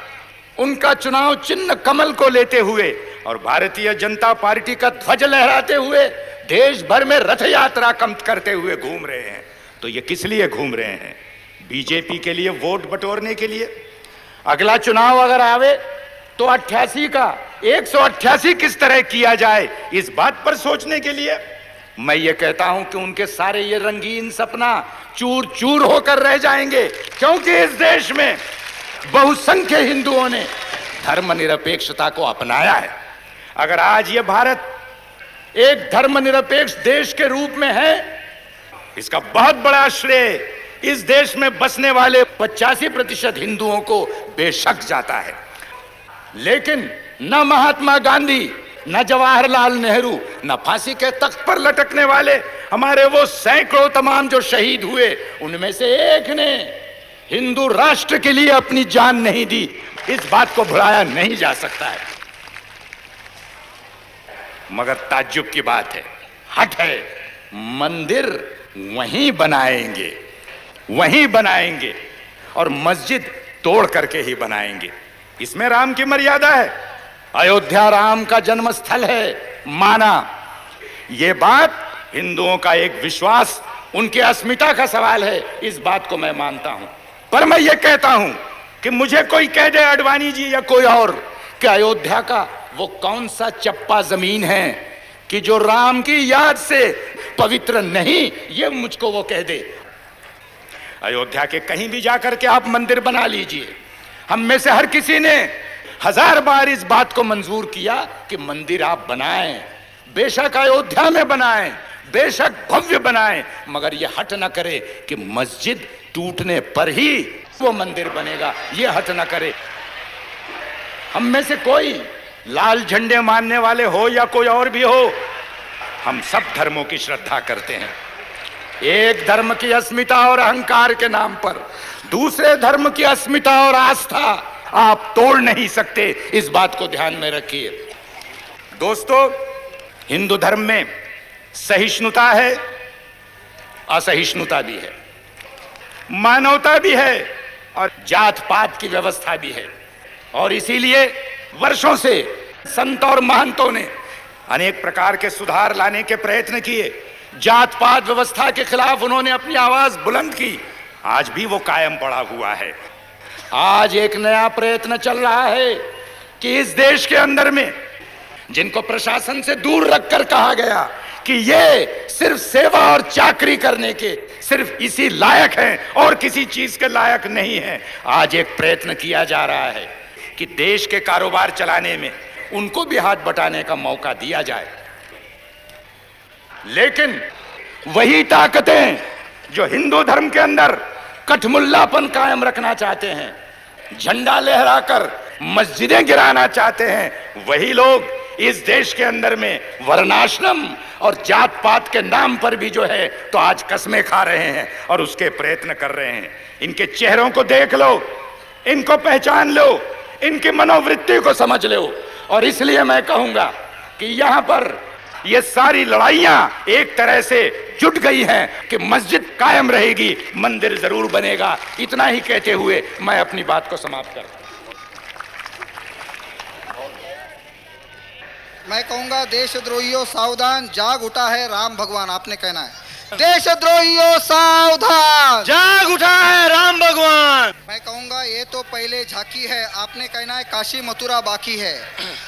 S7: उनका चुनाव चिन्ह कमल को लेते हुए और भारतीय जनता पार्टी का ध्वज लहराते हुए देश भर में रथ यात्रा करते हुए घूम रहे हैं। तो ये किस लिए घूम रहे हैं? बीजेपी के लिए वोट बटोरने के लिए। अगला चुनाव अगर आवे तो 88 का 188 किस तरह किया जाए, इस बात पर सोचने के लिए। मैं ये कहता हूं कि उनके सारे ये रंगीन सपना चूर चूर होकर रह जाएंगे, क्योंकि इस देश में बहुसंख्य हिंदुओं ने धर्मनिरपेक्षता को अपनाया है। अगर आज ये भारत एक धर्मनिरपेक्ष देश के रूप में है, इसका बहुत बड़ा श्रेय इस देश में बसने वाले 85% हिंदुओं को बेशक जाता है। लेकिन न महात्मा गांधी, न जवाहरलाल नेहरू, न फांसी के तख्त पर लटकने वाले हमारे वो सैकड़ों तमाम जो शहीद हुए, उनमें से एक ने हिंदू राष्ट्र के लिए अपनी जान नहीं दी। इस बात को भुलाया नहीं जा सकता है। मगर ताज्जुब की बात है, हट है, मंदिर वहीं बनाएंगे और मस्जिद तोड़ करके ही बनाएंगे। इसमें राम की मर्यादा है। अयोध्या राम का जन्म स्थल है, माना। यह बात हिंदुओं का एक विश्वास, उनकी अस्मिता का सवाल है, इस बात को मैं मानता हूं। पर मैं ये कहता हूं कि मुझे कोई कह दे, अडवाणी जी या कोई और, कि अयोध्या का वो कौन सा चप्पा जमीन है कि जो राम की याद से पवित्र नहीं, ये मुझको वो कह दे। अयोध्या के कहीं भी जाकर के आप मंदिर बना लीजिए। हम में से हर किसी ने 1000 बार इस बात को मंजूर किया कि मंदिर आप बनाएं, बेशक अयोध्या में बनाएं, बेशक भव्य बनाएं, मगर ये हट न करे कि मस्जिद टूटने पर ही वो मंदिर बनेगा। ये हट न करे। हम में से कोई लाल झंडे मानने वाले हो या कोई और भी हो, हम सब धर्मों की श्रद्धा करते हैं। एक धर्म की अस्मिता और अहंकार के नाम पर दूसरे धर्म की अस्मिता और आस्था आप तोड़ नहीं सकते। इस बात को ध्यान में रखिए। दोस्तों, हिंदू धर्म में सहिष्णुता है, असहिष्णुता भी है, मानवता भी है और जात पात की व्यवस्था भी है। और इसीलिए वर्षों से संत और महंतों ने अनेक प्रकार के सुधार लाने के प्रयत्न किए। जात पात व्यवस्था के खिलाफ उन्होंने अपनी आवाज बुलंद की। आज भी वो कायम पड़ा हुआ है। आज एक नया प्रयत्न चल रहा है कि इस देश के अंदर में जिनको प्रशासन से दूर रखकर कहा गया कि ये सिर्फ सेवा और चाकरी करने के सिर्फ इसी लायक हैं और किसी चीज के लायक नहीं हैं, आज एक प्रयत्न किया जा रहा है कि देश के कारोबार चलाने में उनको भी हाथ बटाने का मौका दिया जाए। लेकिन वही ताकतें जो हिंदू धर्म के अंदर कठमुल्लापन कायम रखना चाहते हैं, झंडा लहराकर मस्जिदें गिराना चाहते हैं, वही लोग इस देश के अंदर में वर्णाश्रम और जात पात के नाम पर भी जो है तो आज कस्में खा रहे हैं और उसके प्रयत्न कर रहे हैं। इनके चेहरों को देख लो, इनको पहचान लो, इनकी मनोवृत्ति को समझ लो। और इसलिए मैं कहूंगा कि यहां पर ये सारी लड़ाइयां एक तरह से जुट गई हैं कि मस्जिद कायम रहेगी, मंदिर जरूर बनेगा। इतना ही कहते हुए मैं अपनी बात को समाप्त करता हूं।
S8: मैं कहूंगा देशद्रोहियों सावधान, जाग उठा है राम भगवान। आपने कहना है देशद्रोहियों सावधान,
S6: जाग उठा है राम भगवान।
S8: मैं कहूंगा ये तो पहले झांकी है। आपने कहना है काशी मथुरा बाकी है।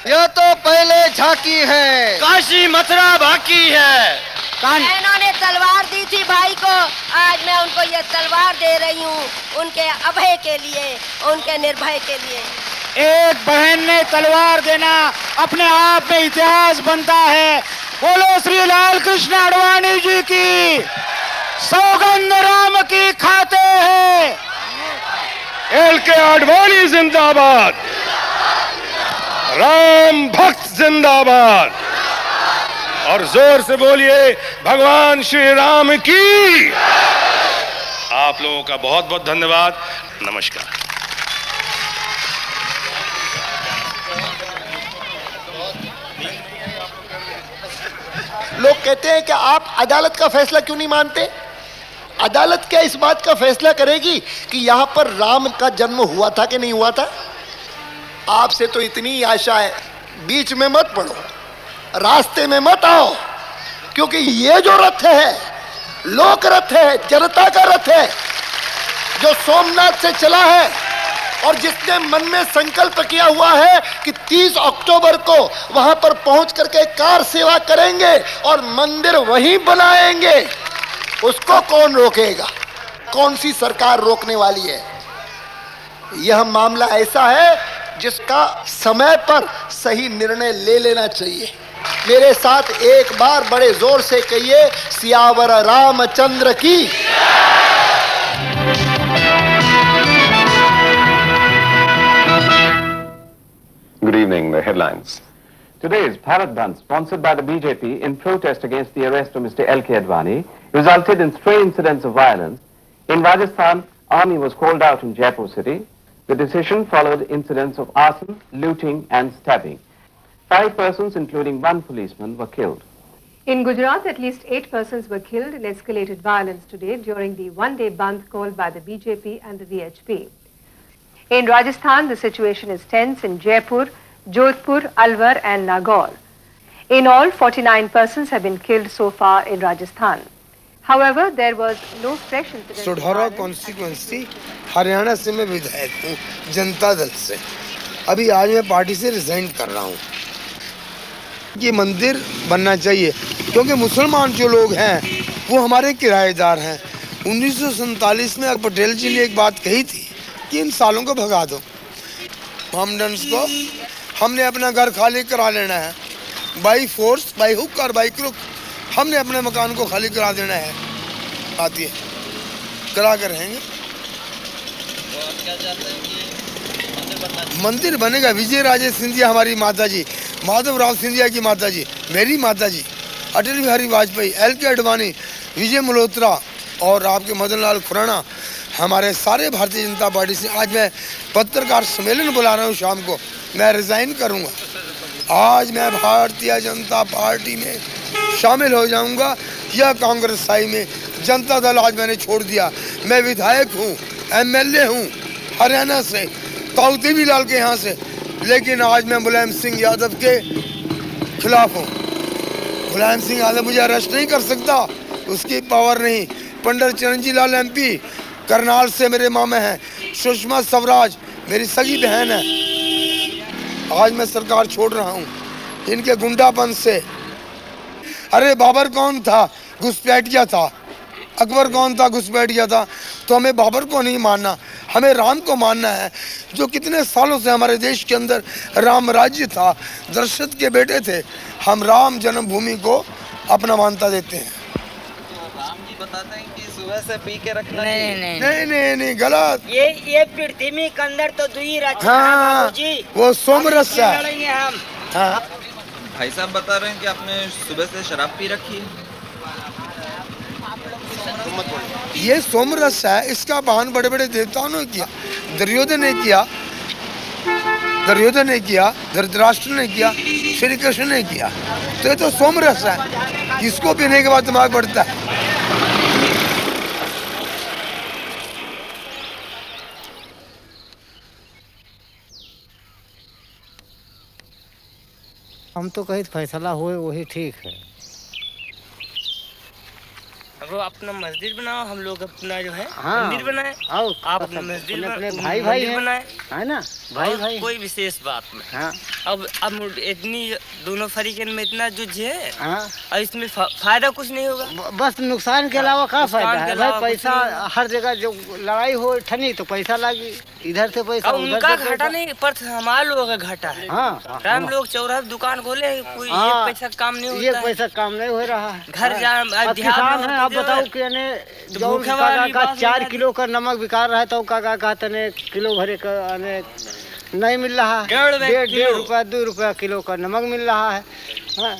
S8: यह तो पहले झांकी है,
S6: काशी मथुरा बाकी है।
S9: बहनों ने तलवार दी थी भाई को, आज मैं उनको ये तलवार दे रही हूँ, उनके अभय के लिए, उनके निर्भय के लिए।
S24: एक बहन ने तलवार देना अपने आप में इतिहास बनता है। बोलो श्री लाल कृष्ण आडवाणी जी की, सौगंध राम की खाते हैं।
S6: LK आडवाणी जिंदाबाद, राम भक्त जिंदाबाद। और जोर से बोलिए भगवान श्री राम की। आप लोगों का बहुत बहुत धन्यवाद। नमस्कार।
S13: लोग कहते हैं कि आप अदालत का फैसला क्यों नहीं मानते? अदालत क्या इस बात का फैसला करेगी कि यहां पर राम का जन्म हुआ था कि नहीं हुआ था? आपसे तो इतनी आशा है, बीच में मत पड़ो, रास्ते में मत आओ, क्योंकि ये जो रथ है लोक रथ है, जनता का रथ है, जो सोमनाथ से चला है और जिसने मन में संकल्प किया हुआ है कि 30 अक्टूबर को वहां पर पहुंच करके कार सेवा करेंगे और मंदिर वहीं बनाएंगे, उसको कौन रोकेगा? कौन सी सरकार रोकने वाली है? यह मामला ऐसा है जिसका समय पर सही निर्णय ले लेना चाहिए। मेरे साथ एक बार बड़े जोर से कहिए, सियावर रामचंद्र की।
S12: Good evening. The headlines. Today's Bharat Bandh, sponsored by the BJP in protest against the arrest of Mr. LK Advani, resulted in stray incidents of violence. In Rajasthan, army was called out in Jaipur city. The decision followed incidents of arson, looting and stabbing. 5 persons, including 1 policeman, were killed.
S14: In Gujarat, at least 8 persons were killed in escalated violence today during the one-day bandh called by the BJP and the VHP. In Rajasthan, the situation is tense in Jaipur, Jodhpur, Alwar and Nagaur. In all, 49 persons have been killed so far in Rajasthan. However, there was no fresh incident.
S2: Sadhaura constituency Haryana से मैं विधायक हूँ जनता दल से। अभी आज मैं party से resign कर रहा हूँ। ये मंदिर बनना चाहिए क्योंकि मुसलमान जो लोग हैं वो हमारे किराएदार हैं। 1947 में पटेल जी ने एक बात कही थी कि इन सालों को भगा दो। मोहम्मडन्स को हमने अपना घर खाली करा लेना है, बाई फोर्स, बाई हुक और बाई क्रुक हमने अपने मकान को खाली करा देना है। आती है करा कर रहेंगे। मंदिर बनेगा। विजय राजे सिंधिया हमारी माता जी, माधवराव सिंधिया की माता जी, मेरी माता जी, अटल बिहारी वाजपेयी, LK आडवाणी, विजय मल्होत्रा और आपके मदन लाल खुराना, हमारे सारे भारतीय जनता पार्टी से आज मैं पत्रकार सम्मेलन बुला रहा हूँ। शाम को मैं रिजाइन करूँगा। आज मैं भारतीय जनता पार्टी में शामिल हो जाऊँगा या कांग्रेस साई में। जनता दल आज मैंने छोड़ दिया। मैं विधायक हूँ, MLA हूँ हरियाणा से, ताऊ लाल के यहाँ से, लेकिन आज मैं मुलायम सिंह यादव के खिलाफ हूँ। मुलायम सिंह यादव मुझे अरेस्ट नहीं कर सकता, उसकी पावर नहीं। पंडित चिरंजीवी लाल MP करनाल से मेरे मामे हैं। सुषमा स्वराज मेरी सगी बहन है। आज मैं सरकार छोड़ रहा हूँ इनके गुंडापन से। अरे बाबर कौन था? घुसपैठिया था। अकबर कौन था? घुसपैठिया था। तो हमें बाबर को नहीं मानना, हमें राम को मानना है, जो कितने सालों से हमारे देश के अंदर राम राज्य था, दशरथ के बेटे थे। हम राम जन्मभूमि को अपना मान्यता देते हैं।
S4: राम जी बताते हैं कि सुबह से पी के रखना
S2: नहीं गलत।
S25: ये पृथ्वी के अंदर तो दुई रचना
S2: हाँ,
S25: जी,
S2: वो सोमरस है।
S25: हम
S2: हाँ,
S11: भाई साहब बता रहे हैं कि आपने सुबह से शराब पी रखी है।
S2: ये सोमरस है, इसका बहन बड़े बड़े देवताओं ने किया। दुर्योधन ने किया, धृतराष्ट्र ने किया, श्री कृष्ण ने किया। तो ये तो सोमरस है, इसको पीने के बाद दिमाग बढ़ता है।
S1: हम तो कहीं फैसला हुए वही ठीक है।
S10: वो अपना मस्जिद बनाओ, हम लोग अपना जो है
S1: हाँ,
S10: मंदिर बनाए।
S1: आओ
S10: आप अपना मस्जिद
S1: अपने भाई हैं,
S10: बनाए,
S1: है ना, भाई भाई।
S10: कोई विशेष बात नहीं।
S1: हाँ।
S10: अब इतनी दोनों फरीकन में इतना जुझ है।
S1: हाँ।
S10: और इसमें फायदा कुछ नहीं होगा,
S1: बस नुकसान के अलावा क्या फायदा है भाई। पैसा हर जगह जो लड़ाई हो ठनी तो पैसा लागी, इधर से पैसा
S10: उनका घाटा नहीं पर हमारे लोगों का घाटा है।
S1: हाँ,
S10: हम लोग चौराहे दुकान खोले, कोई
S1: हाँ,
S10: एक पैसा काम नहीं होता,
S1: एक पैसा काम नहीं हो रहा है।
S10: घर जा
S1: किसान है, आप बताओ कि जो का 4 किलो का नमक बिका रहा है तो का कहते ने किलो भरे का नहीं मिल रहा है। 1.5 रुपया 2 रुपया किलो का नमक मिल रहा है। हाँ।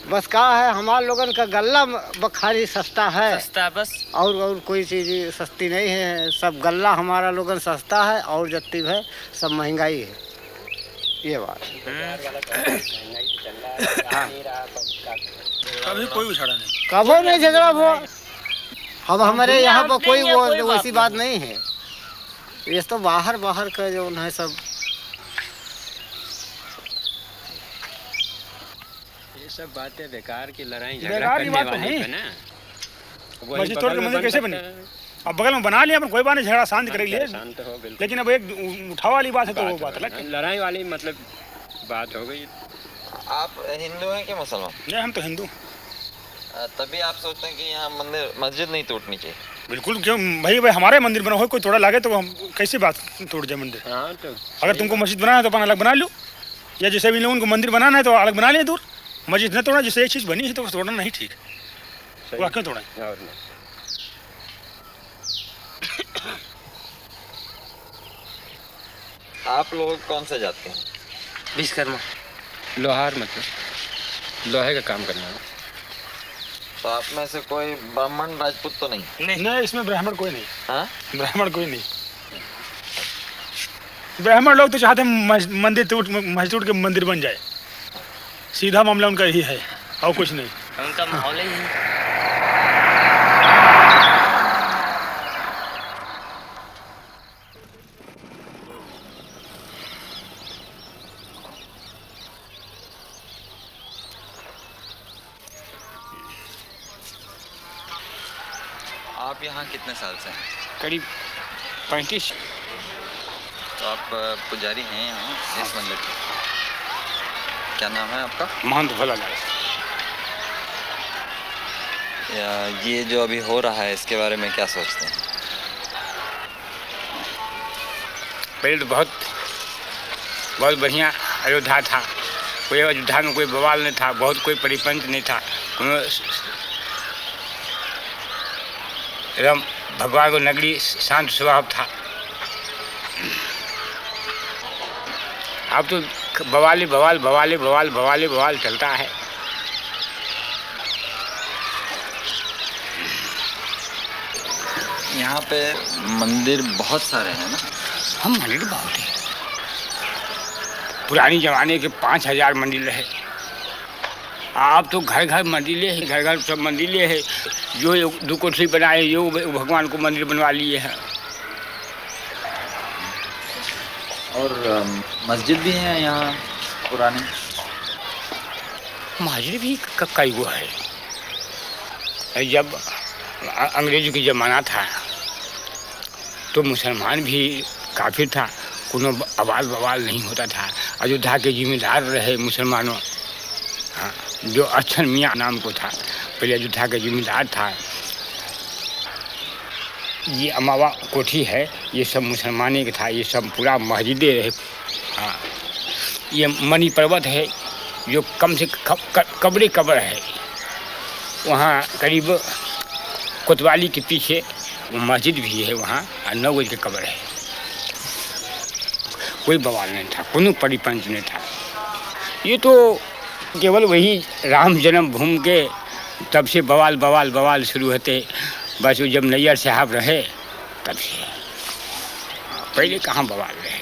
S1: बस का है हमारे लोगन का गल्ला बखारी सस्ता है,
S10: सस्ता बस,
S1: और कोई चीज़ सस्ती नहीं है। सब गल्ला हमारा लोगन सस्ता है और जत्ती है सब महंगाई है। ये बात
S15: कभी कोई उछाड़ा नहीं,
S1: कभी नहीं झगड़ा हुआ। अब हमारे यहाँ पर कोई वो वैसी बात नहीं है। ये तो बाहर का जो है सब
S16: ये सब बातें बेकार की लड़ाई
S15: बेकार की बात तो है ना। मस्जिद तोड़ के मंदिर कैसे बने? अब बगल में बना लिया, पर कोई बात नहीं, झगड़ा शांत कर लिए।
S16: शांत हो बिल्कुल। लेकिन अब एक उठाव वाली बात है तो वो बात अलग, लड़ाई वाली मतलब बात हो गई।
S11: आप हिंदू हैं कि मुसलमान?
S15: नहीं, हम तो हिंदू।
S11: तभी आप सोचते हैं कि यहाँ मस्जिद नहीं टूटनी चाहिए?
S15: बिल्कुल, क्यों भाई हमारे मंदिर बना हो, कोई तोड़ा लागे तो हम कैसी बात तोड़ जाए मंदिर?
S16: हाँ, तो
S15: अगर तुमको मस्जिद बनाना है तो अपन अलग बना लो, या जैसे भी लोगों को मंदिर बनाना है तो अलग बना लिया दूर। मस्जिद न तोड़ा, जिससे एक चीज़ बनी है तो तोड़ना नहीं ठीक। वो क्यों तोड़ा?
S11: आप लोग कौन से जाते हैं?
S10: विश्वकर्मा,
S16: लोहार, मतलब लोहे का काम करना है।
S11: तो आप में से कोई ब्राह्मण राजपूत तो नहीं?
S15: नहीं, इसमें ब्राह्मण कोई नहीं।
S11: हाँ?
S15: ब्राह्मण कोई नहीं। ब्राह्मण लोग तो चाहते हैं मस्जिद टूट के मंदिर बन जाए, सीधा मामला उनका यही है और कुछ नहीं।
S10: उनका माहौल ही है।
S11: आप यहाँ कितने साल से हैं?
S16: करीब 35।
S11: तो आप पुजारी हैं यहाँ इस मंदिर के? क्या नाम है आपका?
S15: महंत भोलालाल।
S11: ये जो अभी हो रहा है इसके बारे में क्या सोचते हैं?
S16: पहले तो बहुत बढ़िया अयोध्या था, कोई अयोध्या में कोई बवाल नहीं था, बहुत कोई परिपंच नहीं था, एकदम भगवान को नगरी शांत स्वभाव था। अब तो बवाल चलता है।
S11: यहाँ पे मंदिर बहुत सारे हैं ना?
S16: हम मंदिर बहुत है, पुरानी जमाने के 5000 मंदिर है। आप तो घर मंदिर है, घर सब मंदिर है। जो 2 कोठरी बनाए जो भगवान को मंदिर बनवा लिए हैं।
S11: और मस्जिद भी है यहाँ पुरानी?
S16: मस्जिद भी कई वो है। जब अंग्रेजों की ज़माना था तो मुसलमान भी काफ़ी था, कोनो आवाज़ बवाल नहीं होता था। अयोध्या के जिम्मेदार रहे मुसलमानों, हाँ, जो अच्छन मियाँ नाम को था, पहले अयोध्या का जिम्मेदार था। ये अमावा कोठी है, ये सब मुसलमानी का था, ये सब पूरा मस्जिदें रहे। हाँ, ये मणि पर्वत है जो कम से कब्र है, वहाँ करीब कोतवाली के पीछे वो मस्जिद भी है, वहाँ 9 गज की कब्र है। कोई बवाल नहीं था, कोनो परिपंच नहीं था। ये तो केवल वही राम जन्मभूमि के तब से बवाल बवाल बवाल शुरू होते। बस वो जब नैयर साहब रहे तब से, पहले कहाँ बवाल रहे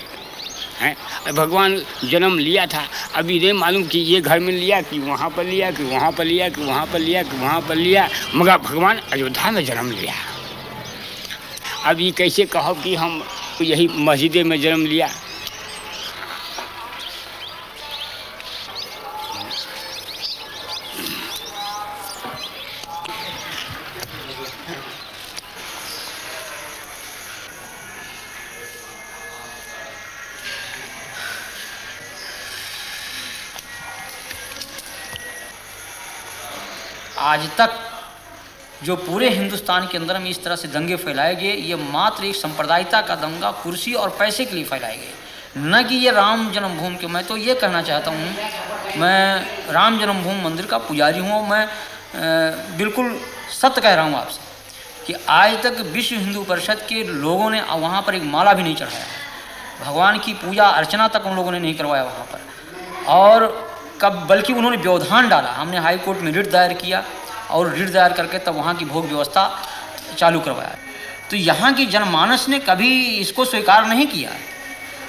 S16: हैं। भगवान जन्म लिया था, अभी नहीं मालूम कि ये घर में लिया कि वहाँ पर लिया कि वहाँ पर लिया कि वहाँ पर लिया कि वहाँ पर लिया, मगर भगवान अयोध्या में जन्म लिया। अब ये कैसे कहो कि हम यही मस्जिद में जन्म लिया।
S3: आज तक जो पूरे हिंदुस्तान के अंदर में इस तरह से दंगे फैलाए गए, ये मात्र एक सांप्रदायिकता का दंगा कुर्सी और पैसे के लिए फैलाए गए, न कि ये राम जन्मभूमि के। मैं तो ये कहना चाहता हूँ, मैं राम जन्मभूमि मंदिर का पुजारी हूँ। मैं बिल्कुल सत्य कह रहा हूँ आपसे कि आज तक विश्व हिंदू परिषद के लोगों ने वहाँ पर एक माला भी नहीं चढ़ाया, भगवान की पूजा अर्चना तक उन लोगों ने नहीं करवाया वहाँ पर। और कब बल्कि उन्होंने व्यवधान डाला। हमने हाई कोर्ट में रिट दायर किया और रिट दायर करके तब वहाँ की भोग व्यवस्था चालू करवाया। तो यहाँ की जनमानस ने कभी इसको स्वीकार नहीं किया,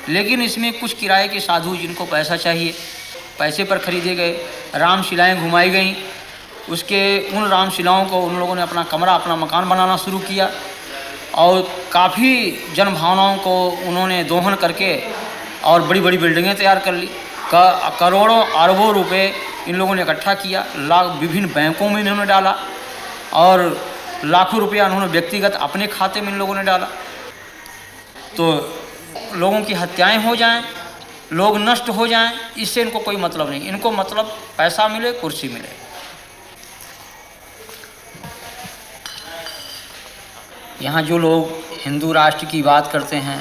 S3: लेकिन इसमें कुछ किराए के साधु जिनको पैसा चाहिए, पैसे पर खरीदे गए रामशिलाएँ घुमाई गईं। उसके उन रामशिलाओं को उन लोगों ने अपना कमरा, अपना मकान बनाना शुरू किया और काफ़ी जनभावनाओं को उन्होंने दोहन करके और बड़ी बड़ी बिल्डिंगें तैयार कर ली। करोड़ों अरबों रुपए इन लोगों ने इकट्ठा किया, विभिन्न बैंकों में इन्होंने डाला और लाखों रुपया उन्होंने व्यक्तिगत अपने खाते में इन लोगों ने डाला। तो लोगों की हत्याएं हो जाएं, लोग नष्ट हो जाएं, इससे इनको कोई मतलब नहीं। इनको मतलब पैसा मिले, कुर्सी मिले। यहाँ जो लोग हिंदू राष्ट्र की बात करते हैं,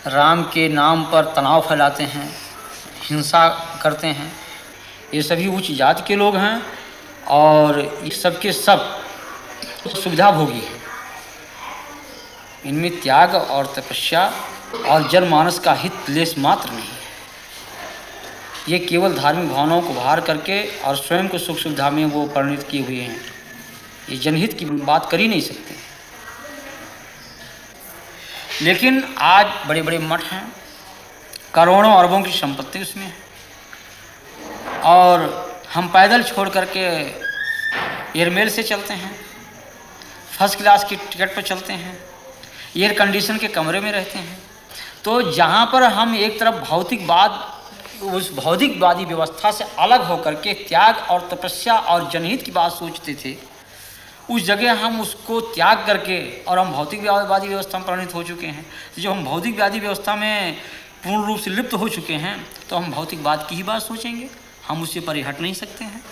S3: राम के नाम पर तनाव फैलाते हैं, हिंसा करते हैं, ये सभी उच्च जाति के लोग हैं और इस सब के सब सुविधा भोगी हैं। इनमें त्याग और तपस्या और जनमानस का हित लेस मात्र नहीं है। ये केवल धार्मिक भावनाओं को बाहर करके और स्वयं को सुख सुविधा में वो परिणित किए हुए हैं। ये जनहित की बात कर ही नहीं सकते। लेकिन आज बड़े बड़े मठ हैं, करोड़ों अरबों की संपत्ति उसमें है और हम पैदल छोड़ करके एयरमेल से चलते हैं, फर्स्ट क्लास की टिकट पर चलते हैं, एयर कंडीशन के कमरे में रहते हैं। तो जहाँ पर हम एक तरफ भौतिकवाद, उस भौतिकवादी व्यवस्था से अलग होकर के त्याग और तपस्या और जनहित की बात सोचते थे, उस जगह हम उसको त्याग करके और हम भौतिकवादी व्यवस्था में परिणित हो चुके हैं। तो जब हम भौतिकवादी व्यवस्था में पूर्ण रूप से लिप्त हो चुके हैं तो हम भौतिकवाद की ही बात सोचेंगे, हम उससे परे हट नहीं सकते हैं।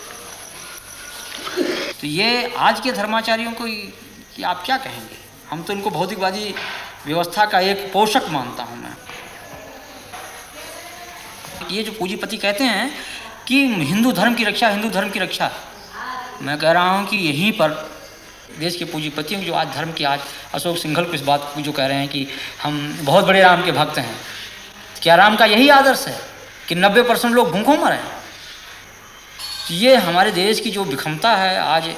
S3: तो ये आज के धर्माचार्यों को कि आप क्या कहेंगे? हम तो इनको भौतिकवादी व्यवस्था का एक पोषक मानता हूँ मैं। ये जो पूंजीपति कहते हैं कि हिंदू धर्म की रक्षा, हिंदू धर्म की रक्षा, मैं कह रहा हूँ कि यहीं पर देश के पूंजीपतियों जो आज धर्म के, आज अशोक सिंघल को इस बात को जो कह रहे हैं कि हम बहुत बड़े राम के भक्त हैं, क्या राम का यही आदर्श है कि 90% लोग भूखों मरे? ये हमारे देश की जो विषमता है आज,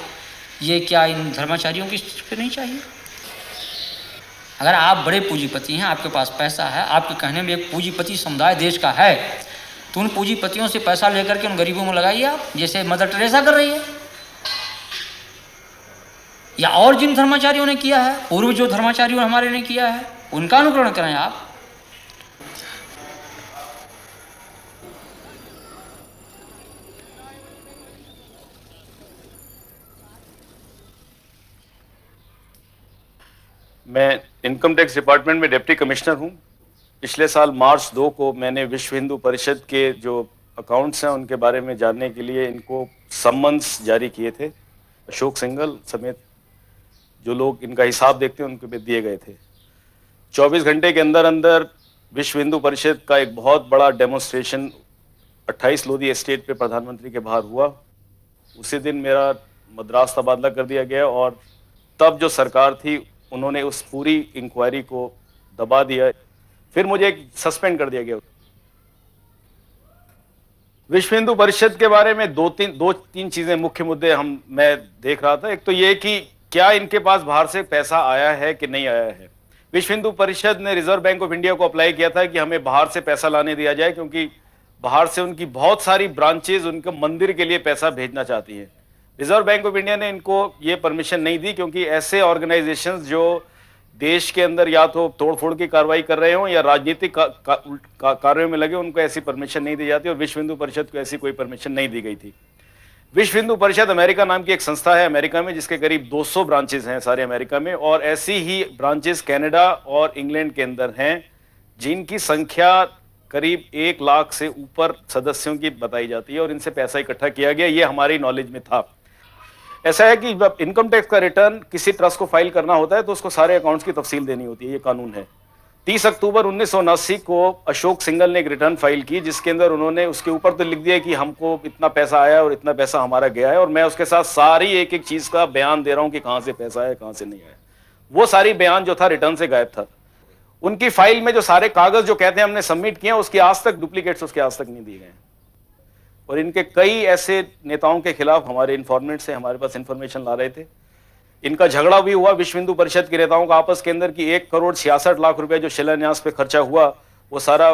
S3: ये क्या इन धर्माचार्यों की पे नहीं चाहिए? अगर आप बड़े पूंजीपति हैं, आपके पास पैसा है, आपके कहने में एक पूंजीपति समुदाय देश का है, तो उन पूंजीपतियों से पैसा लेकर के उन गरीबों में लगाइए आप, जैसे मदर टेरेसा कर रही है, या और जिन धर्माचार्यों ने किया है, पूर्व जो धर्माचार्यों हमारे ने किया है, उनका अनुकरण करें आप।
S17: मैं इनकम टैक्स डिपार्टमेंट में डिप्टी कमिश्नर हूं। पिछले साल मार्च 2 को मैंने विश्व हिंदू परिषद के जो अकाउंट्स हैं उनके बारे में जानने के लिए इनको सम्मन्स जारी किए थे। अशोक सिंघल समेत जो लोग इनका हिसाब देखते हैं उनके पे दिए गए थे। 24 घंटे के अंदर अंदर विश्व हिंदू परिषद का एक बहुत बड़ा डेमोन्स्ट्रेशन 28 लोधी एस्टेट पे प्रधानमंत्री के बाहर हुआ। उसी दिन मेरा मद्रास तबादला कर दिया गया और तब जो सरकार थी उन्होंने उस पूरी इंक्वायरी को दबा दिया। फिर मुझे सस्पेंड कर दिया गया। विश्व हिंदू परिषद के बारे में दो तीन चीजें मुख्य मुद्दे मैं देख रहा था। एक तो ये कि क्या इनके पास बाहर से पैसा आया है कि नहीं आया है। विश्व हिंदू परिषद ने रिजर्व बैंक ऑफ इंडिया को अप्लाई किया था कि हमें बाहर से पैसा लाने दिया जाए, क्योंकि बाहर से उनकी बहुत सारी ब्रांचेज उनके मंदिर के लिए पैसा भेजना चाहती हैं। रिजर्व बैंक ऑफ इंडिया ने इनको ये परमिशन नहीं दी, क्योंकि ऐसे ऑर्गेनाइजेशंस जो देश के अंदर या तो तोड़फोड़ की कार्रवाई कर रहे हो या राजनीतिक कार्यों में लगे, उनको ऐसी परमिशन नहीं दी जाती, और विश्व हिंदू परिषद को ऐसी कोई परमिशन नहीं दी गई थी। विश्व हिंदू परिषद अमेरिका नाम की एक संस्था है अमेरिका में, जिसके करीब 200 ब्रांचेस हैं सारे अमेरिका में, और ऐसी ही ब्रांचेस कनाडा और इंग्लैंड के अंदर हैं, जिनकी संख्या करीब 1 लाख से ऊपर सदस्यों की बताई जाती है, और इनसे पैसा इकट्ठा किया गया। ये हमारी नॉलेज में था। ऐसा है कि जब इनकम टैक्स का रिटर्न किसी ट्रस्ट को फाइल करना होता है तो उसको सारे अकाउंट्स की तफसील देनी होती है, ये कानून है। 30 अक्टूबर 1979 को अशोक सिंघल ने एक रिटर्न फाइल की, जिसके अंदर उन्होंने उसके ऊपर तो लिख दिया कि हमको इतना पैसा आया और इतना पैसा हमारा गया है, और मैं उसके साथ सारी एक एक चीज का बयान दे रहा हूं कि कहां से पैसा आया कहां से नहीं आया। वो सारी बयान जो था रिटर्न से गायब था। उनकी फाइल में जो सारे कागज जो कहते हैं हमने सबमिट किए, उसकी आज तक डुप्लीकेट्स उसके आज तक नहीं दिए गए। और इनके कई ऐसे नेताओं के खिलाफ हमारे इन्फॉर्मेंट से हमारे पास इंफॉर्मेशन ला रहे थे। इनका झगड़ा भी हुआ विश्व हिंदू परिषद के नेताओं का आपस के अंदर कि 1,66,00,000 रुपए जो शिलान्यास पे खर्चा हुआ, वो सारा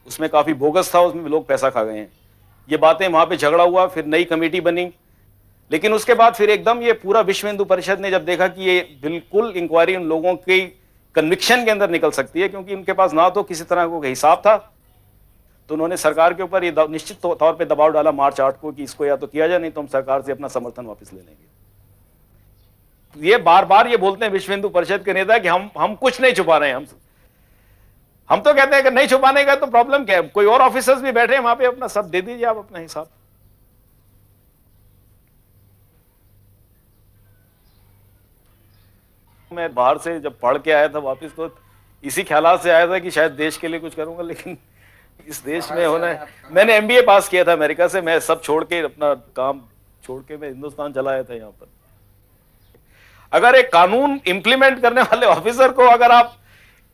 S17: उसमें काफी बोगस था, उसमें लोग पैसा खा गए हैं। ये बातें वहां पे झगड़ा हुआ, फिर नई कमेटी बनी, लेकिन उसके बाद फिर एकदम ये पूरा विश्व हिंदू परिषद ने जब देखा कि ये बिल्कुल इंक्वायरी उन लोगों की कन्विक्शन के अंदर निकल सकती है, क्योंकि उनके पास ना तो किसी तरह का हिसाब था, तो उन्होंने सरकार के ऊपर ये निश्चित तौर पे दबाव डाला मार्च 8 को कि इसको या तो किया जाए, नहीं तो हम सरकार से अपना समर्थन वापस ले लेंगे। ये बार बार ये बोलते हैं विश्व हिंदू परिषद के नेता कि हम कुछ नहीं छुपा रहे हैं। हम तो कहते हैं कि नहीं छुपाने का तो प्रॉब्लम क्या है, कोई और ऑफिसर्स भी बैठे हैं वहां पे, अपना सब दे दीजिए आप अपना हिसाब। मैं बाहर से जब पढ़ के आया था वापस, तो इसी ख्याल से आया था कि शायद देश के लिए कुछ करूंगा, लेकिन इस देश में होना है। मैंने MBA पास किया था अमेरिका से, मैं सब छोड़ के अपना काम छोड़ के मैं हिंदुस्तान चला आया था यहाँ पर। अगर एक कानून इंप्लीमेंट करने वाले ऑफिसर को अगर आप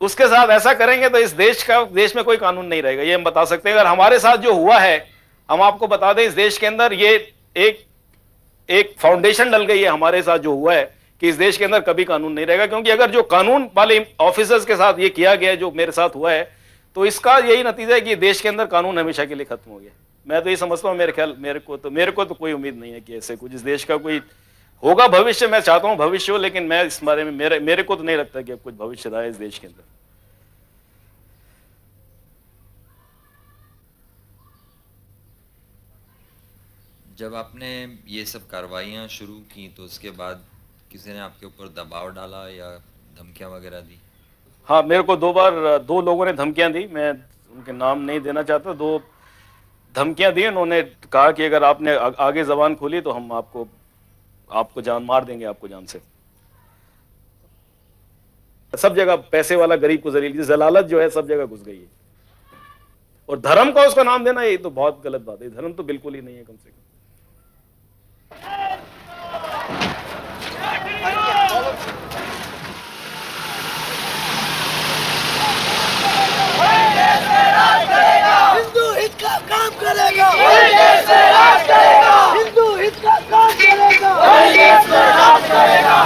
S17: उसके साथ ऐसा करेंगे तो इस देश में कोई कानून नहीं रहेगा, ये हम बता सकते हैं। अगर हमारे साथ जो हुआ है, हम आपको बता दें, इस देश के अंदर ये एक फाउंडेशन डल गई है हमारे साथ जो हुआ है कि इस देश के अंदर कभी कानून नहीं रहेगा। क्योंकि अगर जो कानून वाले ऑफिसर्स के साथ ये किया गया जो मेरे साथ हुआ है, तो इसका यही नतीजा है कि देश के अंदर कानून हमेशा के लिए खत्म हो गया। मैं तो ये समझता हूँ, मेरे को तो कोई उम्मीद नहीं है कि ऐसे कुछ इस देश का कोई होगा भविष्य। मैं चाहता हूँ भविष्य हो, लेकिन मैं इस बारे में मेरे को तो नहीं लगता कि अब कुछ भविष्य रहा है इस देश के अंदर।
S11: जब आपने ये सब कार्रवाइयाँ शुरू की तो उसके बाद किसी ने आपके ऊपर दबाव डाला या धमकियाँ वगैरह दी?
S17: हाँ, मेरे को 2 बार 2 लोगों ने धमकियां दी, मैं उनके नाम नहीं देना चाहता। 2 धमकियां दी, उन्होंने कहा कि अगर आपने आगे जबान खोली तो हम आपको जान मार देंगे, आपको जान से। सब जगह पैसे वाला गरीब को जलील, जलालत जो है सब जगह घुस गई है। और धर्म का उसका नाम देना ये तो बहुत गलत बात है। धर्म तो बिल्कुल ही नहीं है कम से कम।
S22: हिंदू हित का काम करेगा, हिंदू हित का काम करेगा।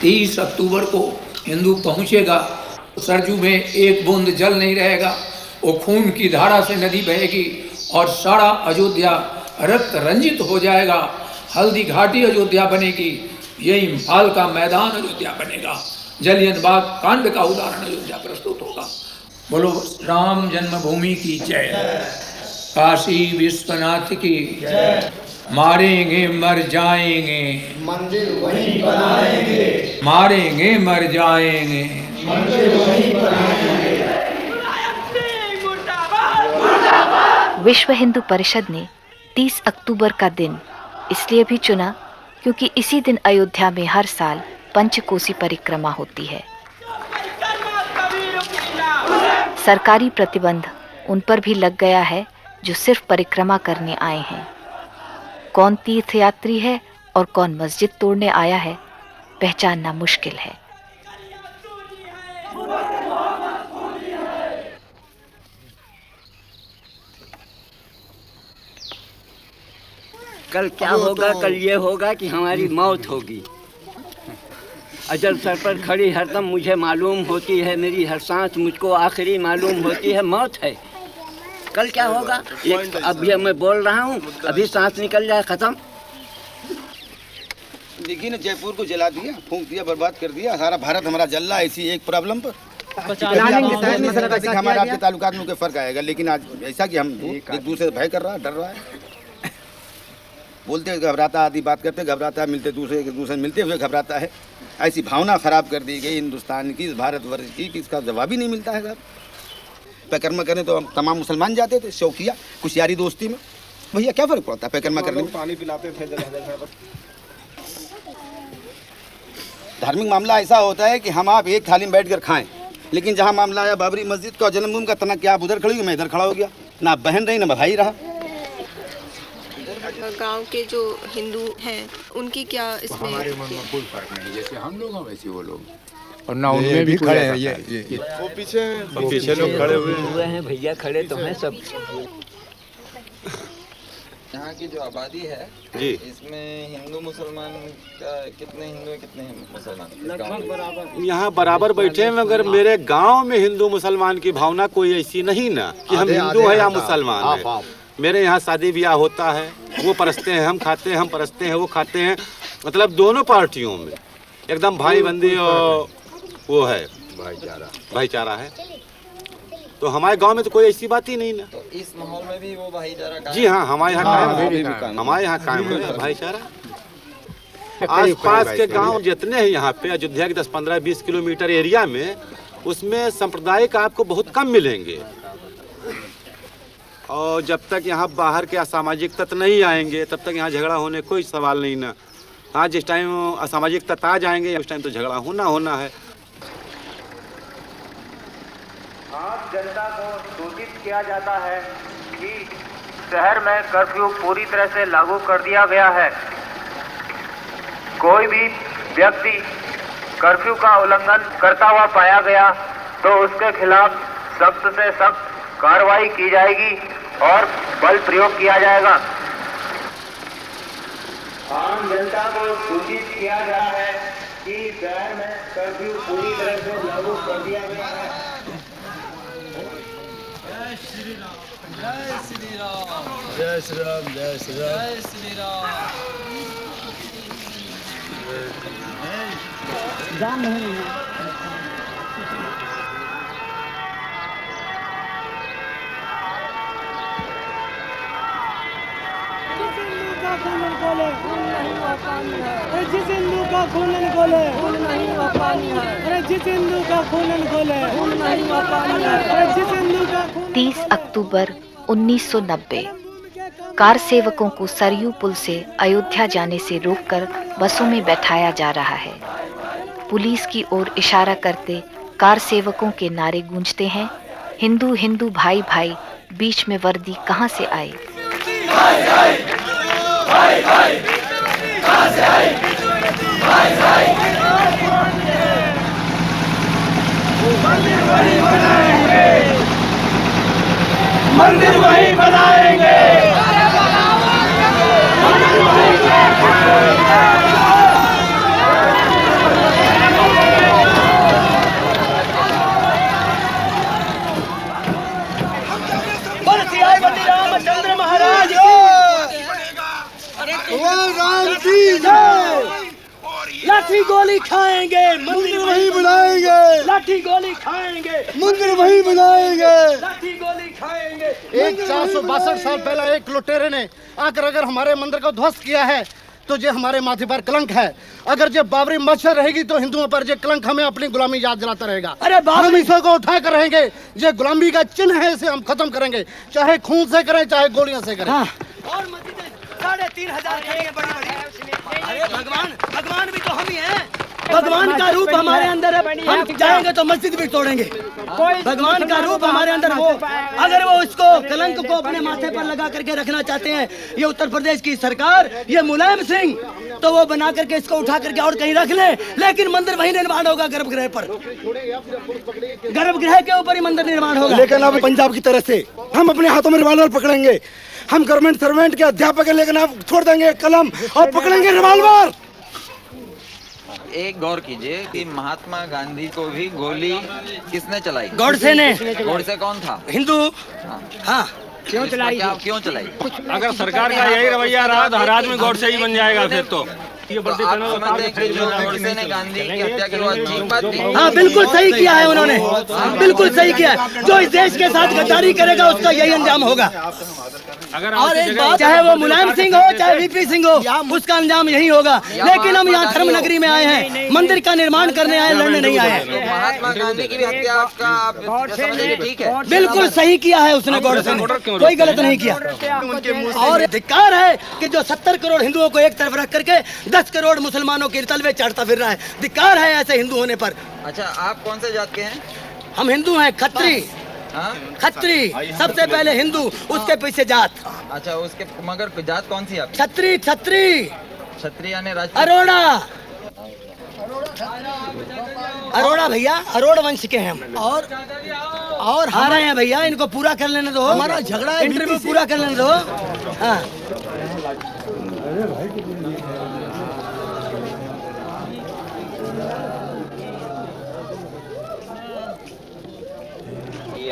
S18: तीस अक्टूबर को हिंदू पहुंचेगा, सरजू में एक बूंद जल नहीं रहेगा, वो खून की धारा से नदी बहेगी और सारा अयोध्या रक्त रंजित हो जाएगा। हल्दी घाटी अयोध्या बनेगी, ये इम्फाल का मैदान अयोध्या बनेगा, जलियन बाग कांड का उदाहरण अयोध्या प्रस्तुत होगा। बोलो राम जन्मभूमि की जय, काशी विश्वनाथ की जय। मारेंगे मर जाएंगे,
S22: मंदिर वहीं बनाएंगे,
S18: मारेंगे मर जाएंगे,
S22: मंदिर वहीं बनाएंगे।
S5: विश्व हिंदू परिषद ने 30 अक्टूबर का दिन इसलिए भी चुना क्योंकि इसी दिन अयोध्या में हर साल पंचकोसी परिक्रमा होती है। सरकारी प्रतिबंध उन पर भी लग गया है जो सिर्फ परिक्रमा करने आए हैं। कौन तीर्थयात्री है और कौन मस्जिद तोड़ने आया है, पहचानना मुश्किल है।
S24: कल क्या होगा? कल ये होगा कि हमारी मौत होगी। अजल सर पर खड़ी हरदम मुझे मालूम होती है, मेरी हर सांस मुझको आखिरी मालूम होती है, मौत है। कल क्या होगा? अभी मैं बोल रहा हूँ, अभी सांस निकल जाए, खत्म।
S19: देखिए ना, जयपुर को जला दिया, फूंक दिया, बर्बाद कर दिया। सारा भारत हमारा जल रहा है इसी एक प्रॉब्लम पर। हमारे आपके ताल्लुकात में कोई फर्क आएगा, लेकिन आज ऐसा कि हम एक दूसरे से भय कर रहा है, डर रहा है, बोलते घबराता, आदि बात करते घबराता है, मिलते दूसरे मिलते हुए घबराता है। ऐसी भावना खराब कर दी गई हिंदुस्तान की, इस भारतवर्ष की, कि इसका जवाब ही नहीं मिलता है। पैकर्मा करने तो तमाम मुसलमान जाते थे, शौकिया कुछ यारी दोस्ती में, भैया क्या फर्क पड़ता है पैकर्मा करने में?
S20: पानी पिलाते थे।
S19: धार्मिक मामला ऐसा होता है कि हम आप एक थाली में बैठकर खाएं, लेकिन जहाँ मामला आया बाबरी मस्जिद का, जन्मभूमि का, तना क्या आप उधर खड़ी हुई, मैं इधर खड़ा हो गया, ना बहन रही ना भाई रहा।
S21: गांव के जो हिंदू हैं उनकी क्या इसमें?
S20: हमारे मन में कोई फर्क नहीं, जैसे हम लोग हैं वैसे वो लोग, और ना उनमें भी खड़े हैं। ये वो पीछे लोग खड़े हुए
S24: हैं, भैया खड़े तो हैं सब।
S4: यहाँ की जो आबादी है
S20: जी,
S4: इसमें हिंदू मुसलमान का कितने हिंदू है, कितने मुसलमान?
S20: यहाँ बराबर बैठे हैं, मगर मेरे गांव में हिंदू मुसलमान की भावना कोई ऐसी नहीं ना कि हम हिंदू है या मुसलमान है। मेरे यहाँ शादी ब्याह होता है, वो परसते हैं, हम खाते हैं, हम परसते हैं, वो खाते हैं, मतलब दोनों पार्टियों में एकदम भाई बंदी और वो है भाईचारा है। तो हमारे गांव में तो कोई ऐसी बात ही नहीं ना।
S4: तो इस माहौल में भी वो भाईचारा कायम?
S20: जी हाँ, हमारे यहाँ कायम, हमारे यहाँ कायम है भाईचारा। आस पास के गांव जितने हैं यहाँ पे, अयोध्या के 10, 15, 20 किलोमीटर एरिया में, उसमें सांप्रदायिक आपको बहुत कम मिलेंगे। और जब तक यहाँ बाहर के असामाजिक तत्व नहीं आएंगे, तब तक यहाँ झगड़ा होने कोई सवाल नहीं ना। हाँ, जिस टाइम असामाजिक तत्व आ जाएंगे उस टाइम तो झगड़ा होना है।
S23: आज जनता को सूचित किया जाता है कि शहर में कर्फ्यू पूरी तरह से लागू कर दिया गया है। कोई भी व्यक्ति कर्फ्यू का उल्लंघन करता हुआ पाया गया तो उसके खिलाफ सख्त से सख्त कार्रवाई की जाएगी और बल प्रयोग किया जाएगा। आम जनता को सूचित किया गया है कि शहर में कर्फ्यू पूरी तरह से लागू कर दिया गया है। जय श्री राम, जय श्री राम, जय श्री राम, जय श्री राम, जय श्री राम।
S25: जिस हिंदू का खून खोले खून नहीं हुआ पानी है। अरे जिस हिंदू का खून खोले खून नहीं हुआ पानी है। अरे जिस हिंदू का
S5: 30 अक्टूबर 1990 कार सेवकों को सरयू पुल से अयोध्या जाने से रोककर बसों में बैठाया जा रहा है। पुलिस की ओर इशारा करते कार सेवकों के नारे गूंजते हैं, हिंदू हिंदू भाई भाई, बीच में वर्दी कहाँ से आई?
S23: मंदिर वही बनाएंगे। रामचंद्र महाराज
S22: राम की जय।
S23: लाठी गोली खाएंगे, मंदिर वही बनाएंगे। लाठी गोली खाएंगे,
S22: मंदिर वही बनाएंगे।
S23: लाठी गोली खाएंगे।
S26: एक 462 साल पहले एक लुटेरे ने आकर अगर हमारे मंदिर को ध्वस्त किया है तो ये हमारे माथे पर कलंक है। अगर ये बाबरी मस्जिद रहेगी तो हिंदुओं पर ये कलंक हमें अपनी गुलामी याद दिलाता रहेगा।
S23: अरे
S26: हम इसे को उठा कर रहेंगे, ये गुलामी का चिन्ह है, इसे हम खत्म करेंगे, चाहे खून से करें चाहे गोलियों से करें।
S23: और 3,500 करेंगे बड़ी बड़ी। अरे भगवान भी तो हम ही हैं।
S6: भगवान का रूप हमारे अंदर है, हम जाएंगे तो मस्जिद भी तोड़ेंगे। भगवान का रूप हमारे अंदर वो, अगर वो उसको कलंक को अपने माथे पर लगा करके रखना चाहते हैं ये उत्तर प्रदेश की सरकार, ये मुलायम सिंह, तो वो बना करके इसको उठा करके और कहीं रख ले, लेकिन मंदिर वहीं निर्माण होगा गर्भगृह पर, गर्भगृह के ऊपर ही मंदिर निर्माण होगा।
S26: लेकिन अब पंजाब की तरह से हम अपने हाथों में रिवॉल्वर पकड़ेंगे, हम गवर्नमेंट सर्वेंट के अध्यापक हैं, लेकिन आप छोड़ देंगे कलम और पकड़ेंगे रिवॉल्वर।
S4: एक गौर कीजिए कि महात्मा गांधी को भी गोली किसने चलाई?
S6: गोडसे ने।
S4: गोडसे कौन था?
S6: हिंदू। हाँ
S4: क्यों चलाई? क्यों चलाई?
S15: अगर सरकार का यही रवैया रहा तो हर आदमी गोडसे ही बन जाएगा फिर तो।
S4: आप समझते हैं कि जो गोडसे ने गांधी की हत्या की वो ठीक बात थी?
S6: हाँ बिल्कुल सही किया है उन्होंने, बिल्कुल सही किया। जो इस देश के साथ गद्दारी करेगा उसका यही अंजाम होगा। और एक बात, चाहे वो मुलायम सिंह हो चाहे वीपी सिंह हो, उसका अंजाम यही होगा। लेकिन हम यहाँ धर्म नगरी में आए हैं, मंदिर का निर्माण करने आए, लड़ने नहीं आए हैं।
S4: महात्मा गांधी की भी हत्या आपका आप समझिए ठीक है?
S6: बिल्कुल सही किया है उसने, गोडसे ने कोई गलत नहीं किया। और धिक्कार है कि जो 70 करोड़ हिंदुओं को एक तरफ रख करके 10 करोड़ मुसलमानों के तलवे चढ़ता फिर रहा है। धिक्कार है ऐसे हिंदू होने पर।
S4: अच्छा, आप कौन से जात के हैं?
S6: हम हिंदू हैं, खत्री। खत्री सबसे पहले हिंदू, उसके पीछे जात।
S4: अच्छा, उसके मगर जात कौन सी आपकी?
S6: छत्री। छत्री
S4: क्षत्रिय यानी राजपूत?
S6: अरोड़ा। अरोड़ा भैया, अरोड़ वंश के हैं हम। और हारे हैं भैया, इनको पूरा कर लेने दो, हमारा झगड़ा है, इंटरव्यू पूरा कर लेने दो। हाँ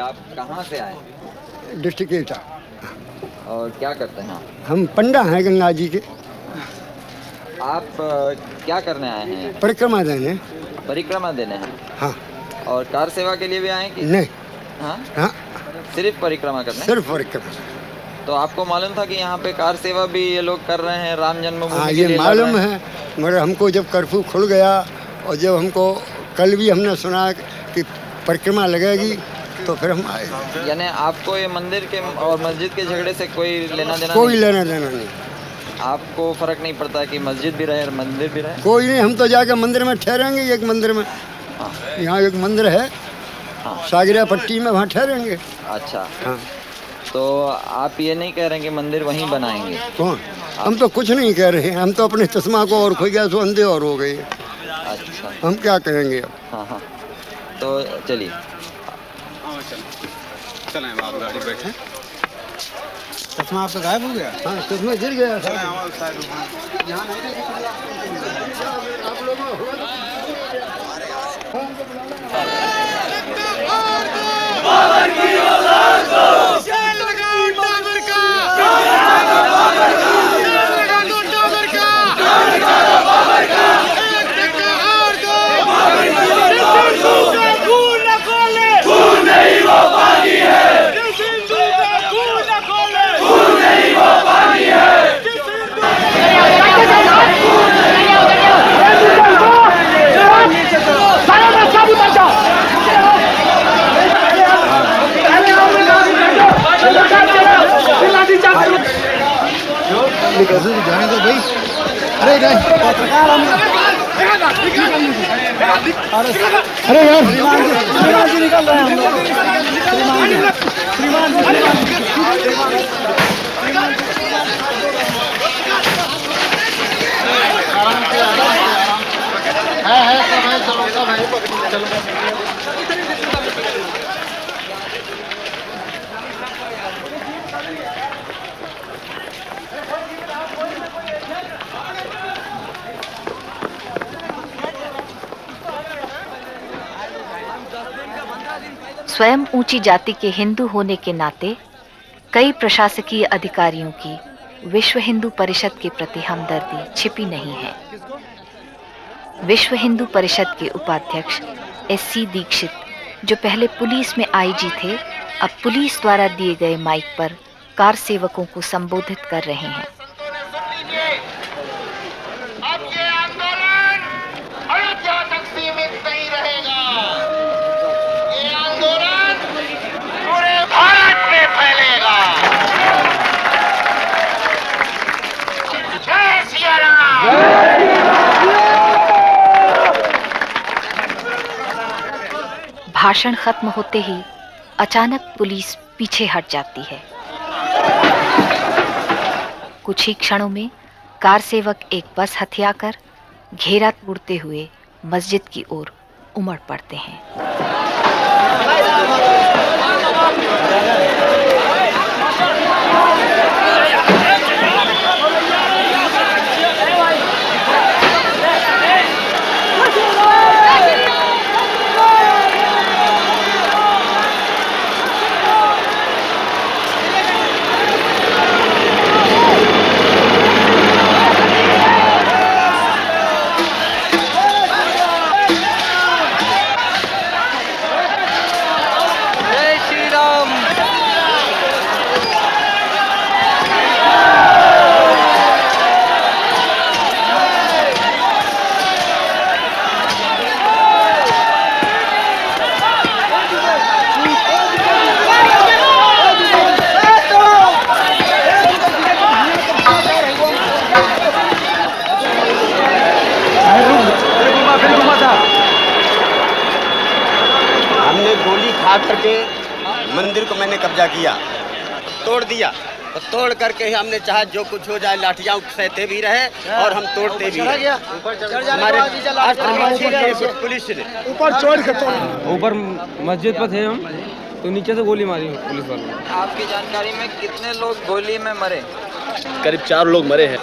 S4: आप कहाँ से आए?
S22: डिस्ट्रिक्ट एटा।
S4: और क्या करते हैं आप?
S22: हम पंडा हैं गंगा जी के।
S4: आप क्या करने आए हैं?
S22: परिक्रमा देने।
S4: परिक्रमा देने हैं?
S22: हाँ।
S4: और कार सेवा के लिए भी आए कि
S22: नहीं?
S4: हाँ?
S22: हाँ
S4: सिर्फ परिक्रमा करने?
S22: सिर्फ परिक्रमा।
S4: तो आपको मालूम था कि यहाँ पे कार सेवा भी ये लोग कर रहे हैं राम जन्मभूमि?
S22: हाँ ये मालूम है, मगर हमको जब कर्फ्यू खुल गया और जब हमको कल भी हमने सुना कि परिक्रमा लगेगी तो फिर हम आए।
S4: यानी आपको ये मंदिर के और मस्जिद के झगड़े से कोई लेना देना?
S22: कोई लेना देना नहीं।
S4: आपको फर्क नहीं पड़ता कि मस्जिद भी रहे और मंदिर भी रहे?
S22: कोई नहीं, हम तो जाके मंदिर में ठहरेंगे। एक मंदिर में, यहाँ एक मंदिर है सागरिया पट्टी में, वहाँ ठहरेंगे।
S4: अच्छा
S22: हाँ।
S4: तो आप ये नहीं कह रहे कि मंदिर वहीं बनाएंगे?
S22: कौन? हम तो कुछ नहीं कह रहे हैं, हम तो अपने चश्मा को और खोई गया सो अंधे और हो गए।
S4: अच्छा,
S22: हम क्या कहेंगे अब?
S4: हाँ हाँ, तो चलिए
S20: चलें आप गाड़ी बैठे।
S22: चश्मा आपका गायब हो गया? हाँ चश्मा गिर गया। जाने दो भाई। अरे पत्रकार अरे यार श्रीमान जी निकल रहे हैं हम लोग। श्रीमान
S5: स्वयं ऊंची जाति के हिंदू होने के नाते कई प्रशासकीय अधिकारियों की विश्व हिंदू परिषद के प्रति हमदर्दी छिपी नहीं है। विश्व हिंदू परिषद के उपाध्यक्ष SC दीक्षित, जो पहले पुलिस में IG थे, अब पुलिस द्वारा दिए गए माइक पर कार सेवकों को संबोधित कर रहे हैं।
S7: अब ये आंदोलन अयोध्या तक सीमित नहीं रहेगा, ये आंदोलन पूरे भारत में फैलेगा। जय सिया राम।
S5: भाषण खत्म होते ही अचानक पुलिस पीछे हट जाती है। कुछ ही क्षणों में कार सेवक एक बस हथियाकर घेरा तोड़ते हुए मस्जिद की ओर उमड़ पड़ते हैं।
S2: हमने गोली खा करके मंदिर को मैंने कब्जा किया, तोड़ दिया, और तोड़ करके हमने चाहा जो कुछ हो जाए, लाठियाँ सहते भी रहे और हम तोड़ते भी रहे। हमारे पुलिस ने
S8: ऊपर चोर के ऊपर मस्जिद पर थे हम, तो नीचे से गोली मारी पुलिस वालों ने।
S4: आपकी जानकारी में कितने लोग गोली में मरे?
S2: करीब 4 लोग मरे हैं।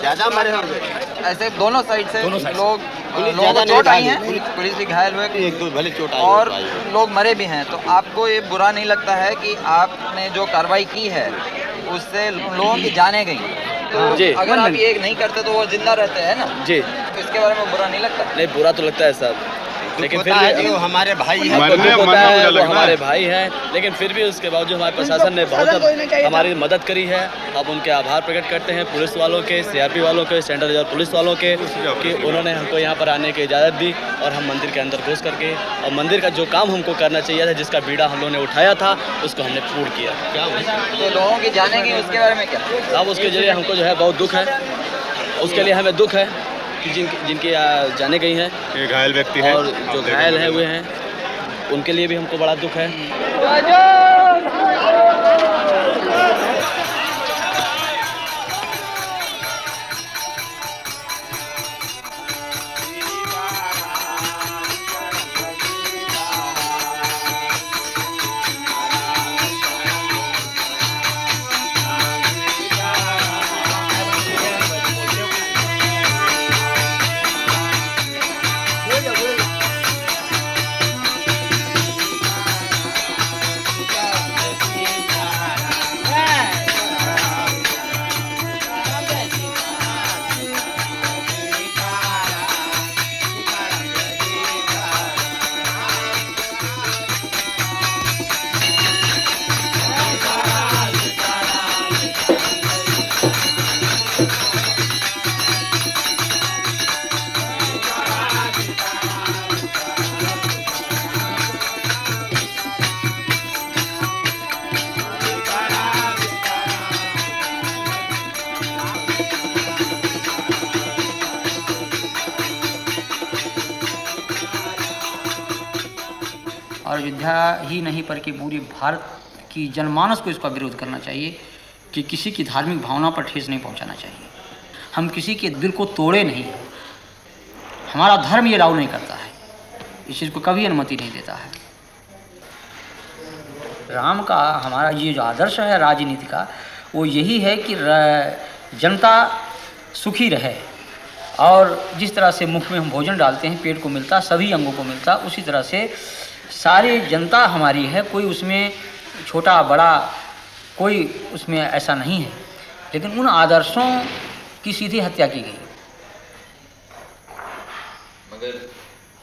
S2: ज्यादा मरे होंगे,
S4: ऐसे दोनों साइड से लोग
S2: ज्यादा
S4: चोट आई है, पुलिस भी घायल हुए,
S2: 1-2 भले चोट आई
S4: और लोग मरे भी हैं। तो आपको ये बुरा नहीं लगता है कि आपने जो कार्रवाई की है उससे लोगों की जानें गई? तो
S2: जी।
S4: अगर आप ये नहीं करते तो वो जिंदा रहते हैं ना
S2: जी।
S4: तो इसके बारे में बुरा नहीं लगता?
S2: नहीं, बुरा तो लगता है साहब, लेकिन फिर भी वो हमारे भाई हैं,
S9: हमारे भाई हैं, लेकिन फिर भी उसके बावजूद हमारे प्रशासन ने बहुत हमारी मदद करी है। अब उनके आभार प्रकट करते हैं पुलिस वालों के, सीआरपी वालों के, सेंट्रल रिजर्व पुलिस वालों के, कि उन्होंने हमको यहाँ पर आने की इजाज़त दी और हम मंदिर के अंदर घुस करके और मंदिर का जो काम हमको करना चाहिए था, जिसका बीड़ा हम लोगों ने उठाया था, उसको हमने पूर्ण किया।
S4: तो लोगों की जाने की उसके बारे में क्या?
S9: अब उसके जरिए हमको जो है बहुत दुख है, उसके लिए हमें दुख है कि जिनकी जाने गई हैं,
S20: ये घायल व्यक्ति हैं
S9: और जो घायल हैं हुए हैं, उनके लिए भी हमको बड़ा दुख है।
S3: और अयोध्या ही नहीं बल्कि पूरी भारत की जनमानस को इसका विरोध करना चाहिए कि किसी की धार्मिक भावना पर ठेस नहीं पहुंचाना चाहिए। हम किसी के दिल को तोड़े नहीं, हमारा धर्म ये राव नहीं करता है, इस चीज़ को कभी अनुमति नहीं देता है। राम का हमारा ये जो आदर्श है राजनीति का, वो यही है कि जनता सुखी रहे, और जिस तरह से मुख में हम भोजन डालते हैं पेट को मिलता, सभी अंगों को मिलता, उसी तरह से सारी जनता हमारी है, कोई उसमें छोटा बड़ा कोई उसमें ऐसा नहीं है। लेकिन उन आदर्शों की सीधी हत्या की गई।
S11: मगर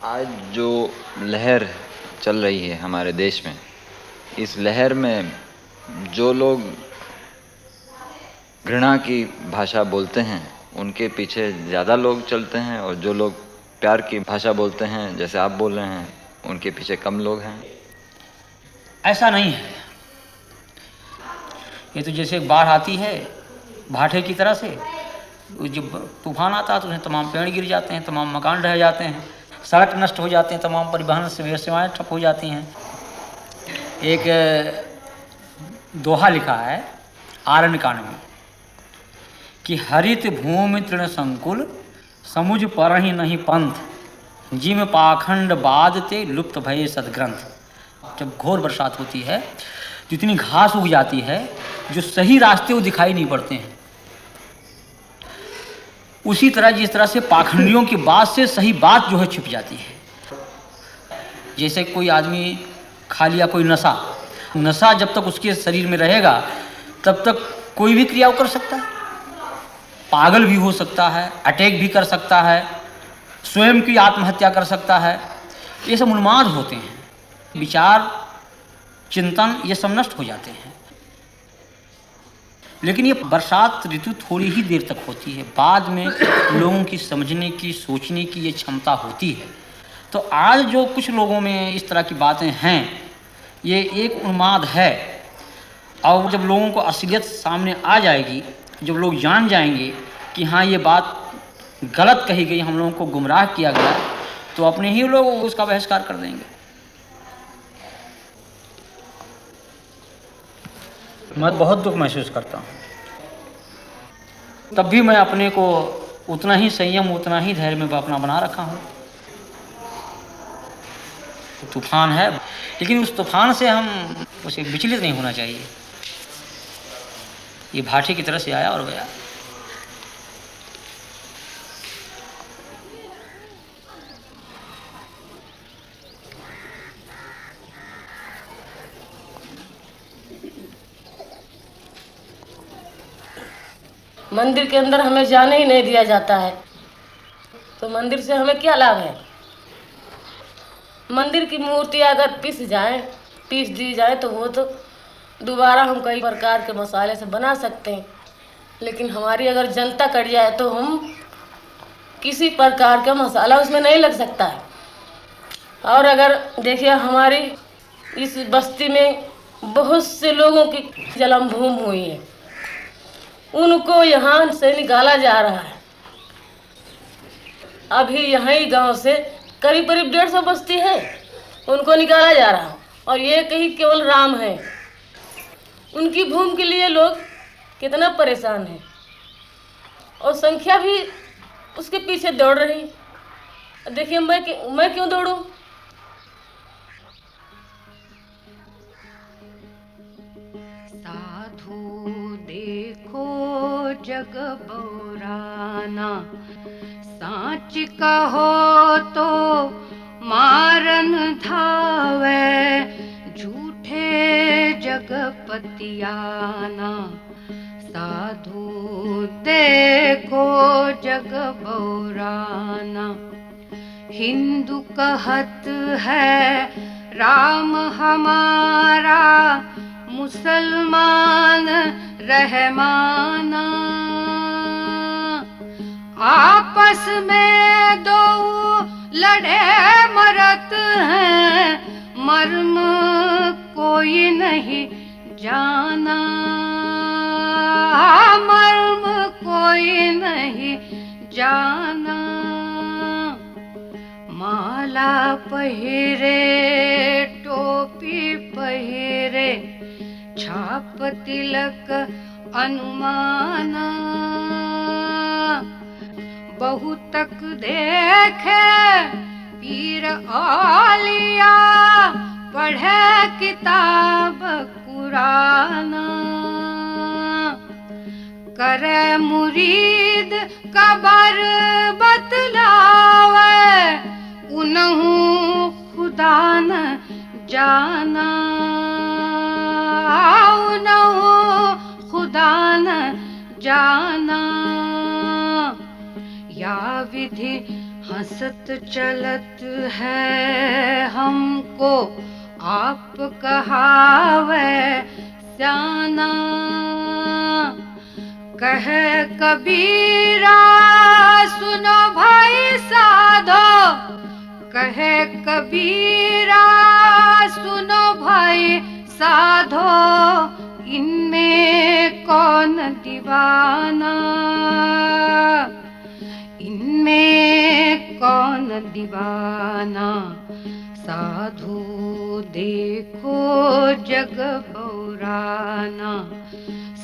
S11: आज जो लहर चल रही है हमारे देश में, इस लहर में जो लोग घृणा की भाषा बोलते हैं उनके पीछे ज़्यादा लोग चलते हैं, और जो लोग प्यार की भाषा बोलते हैं जैसे आप बोल रहे हैं उनके पीछे कम लोग हैं।
S3: ऐसा नहीं है। ये तो जैसे बाढ़ आती है भाटे की तरह से, जब तूफान आता है तो उसमें तमाम पेड़ गिर जाते हैं, तमाम मकान ढह जाते हैं, सड़क नष्ट हो जाते हैं, तमाम परिवहन सेवाएं ठप हो जाती हैं। एक दोहा लिखा है आरण्य कांड में कि हरित भूमि तृण संकुल समुझ पर ही नहीं पंथ जिम पाखंड बादते लुप्त भये सदग्रंथ। जब घोर बरसात होती है तो इतनी घास उग जाती है जो सही रास्ते वो दिखाई नहीं पड़ते हैं। उसी तरह जिस तरह से पाखंडियों की बात से सही बात जो है छिप जाती है। जैसे कोई आदमी खा लिया कोई नशा जब तक उसके शरीर में रहेगा तब तक कोई भी क्रिया कर सकता है, पागल भी हो सकता है, अटैक भी कर सकता है, स्वयं की आत्महत्या कर सकता है। ये सब उन्माद होते हैं, विचार चिंतन ये सब नष्ट हो जाते हैं। लेकिन ये बरसात ऋतु थोड़ी ही देर तक होती है, बाद में लोगों की समझने की सोचने की ये क्षमता होती है। तो आज जो कुछ लोगों में इस तरह की बातें हैं ये एक उन्माद है। और जब लोगों को असलियत सामने आ जाएगी, जब लोग जान जाएंगे कि हाँ ये बात गलत कही गई, हम लोगों को गुमराह किया गया, तो अपने ही लोग उसका बहिष्कार कर देंगे। मैं बहुत दुख महसूस करता हूँ, तब भी मैं अपने को उतना ही संयम उतना ही धैर्य में अपना बना रखा हूँ। तूफान है, लेकिन उस तूफान से हम उसे विचलित नहीं होना चाहिए। ये भाटे की तरह से आया और गया।
S1: मंदिर के अंदर हमें जाने ही नहीं दिया जाता है, तो मंदिर से हमें क्या लाभ है? मंदिर की मूर्ति अगर पीस दी जाए तो वो तो दोबारा हम कई प्रकार के मसाले से बना सकते हैं, लेकिन हमारी अगर जनता कट जाए तो हम किसी प्रकार का मसाला उसमें नहीं लग सकता है। और अगर देखिए हमारी इस बस्ती में बहुत से लोगों की जन्म भूमि हुई है, उनको यहाँ से निकाला जा रहा है। अभी यहीं गांव से करीब 150 बस्ती है, उनको निकाला जा रहा है। और ये कहीं केवल राम है, उनकी भूमि के लिए लोग कितना परेशान हैं, और संख्या भी उसके पीछे दौड़ रही। देखिए मैं क्यों दौड़ूं?
S10: देखो जग बौराना, साच कहो तो मारन धावे, झूठे जगपतियाना। साधु देखो जग बौराना, हिंदू कहत है राम हमारा, मुसलमान रहमाना। आपस में दो लड़े मरत हैं, मर्म कोई नहीं जाना, मर्म कोई नहीं जाना। माला पहिरे टोपी पहिरे, छाप तिलक अनुमाना। बहुतक देखे पीर औलिया, पढ़े किताब कुराना। करे मुरीद कबर बतलावे, उनहु खुदा न जाना, उनहु खुदा न जाना। या विधि हंसत चलत है हमको, आप कहावे स्याना। कहे कबीरा सुनो भाई साधो, कहे कबीरा सुनो भाई साधो, इनमें कौन दीवाना, इनमें कौन दीवाना, साधु देखो जग बौराना,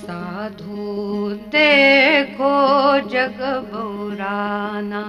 S10: साधु देखो जग बौराना।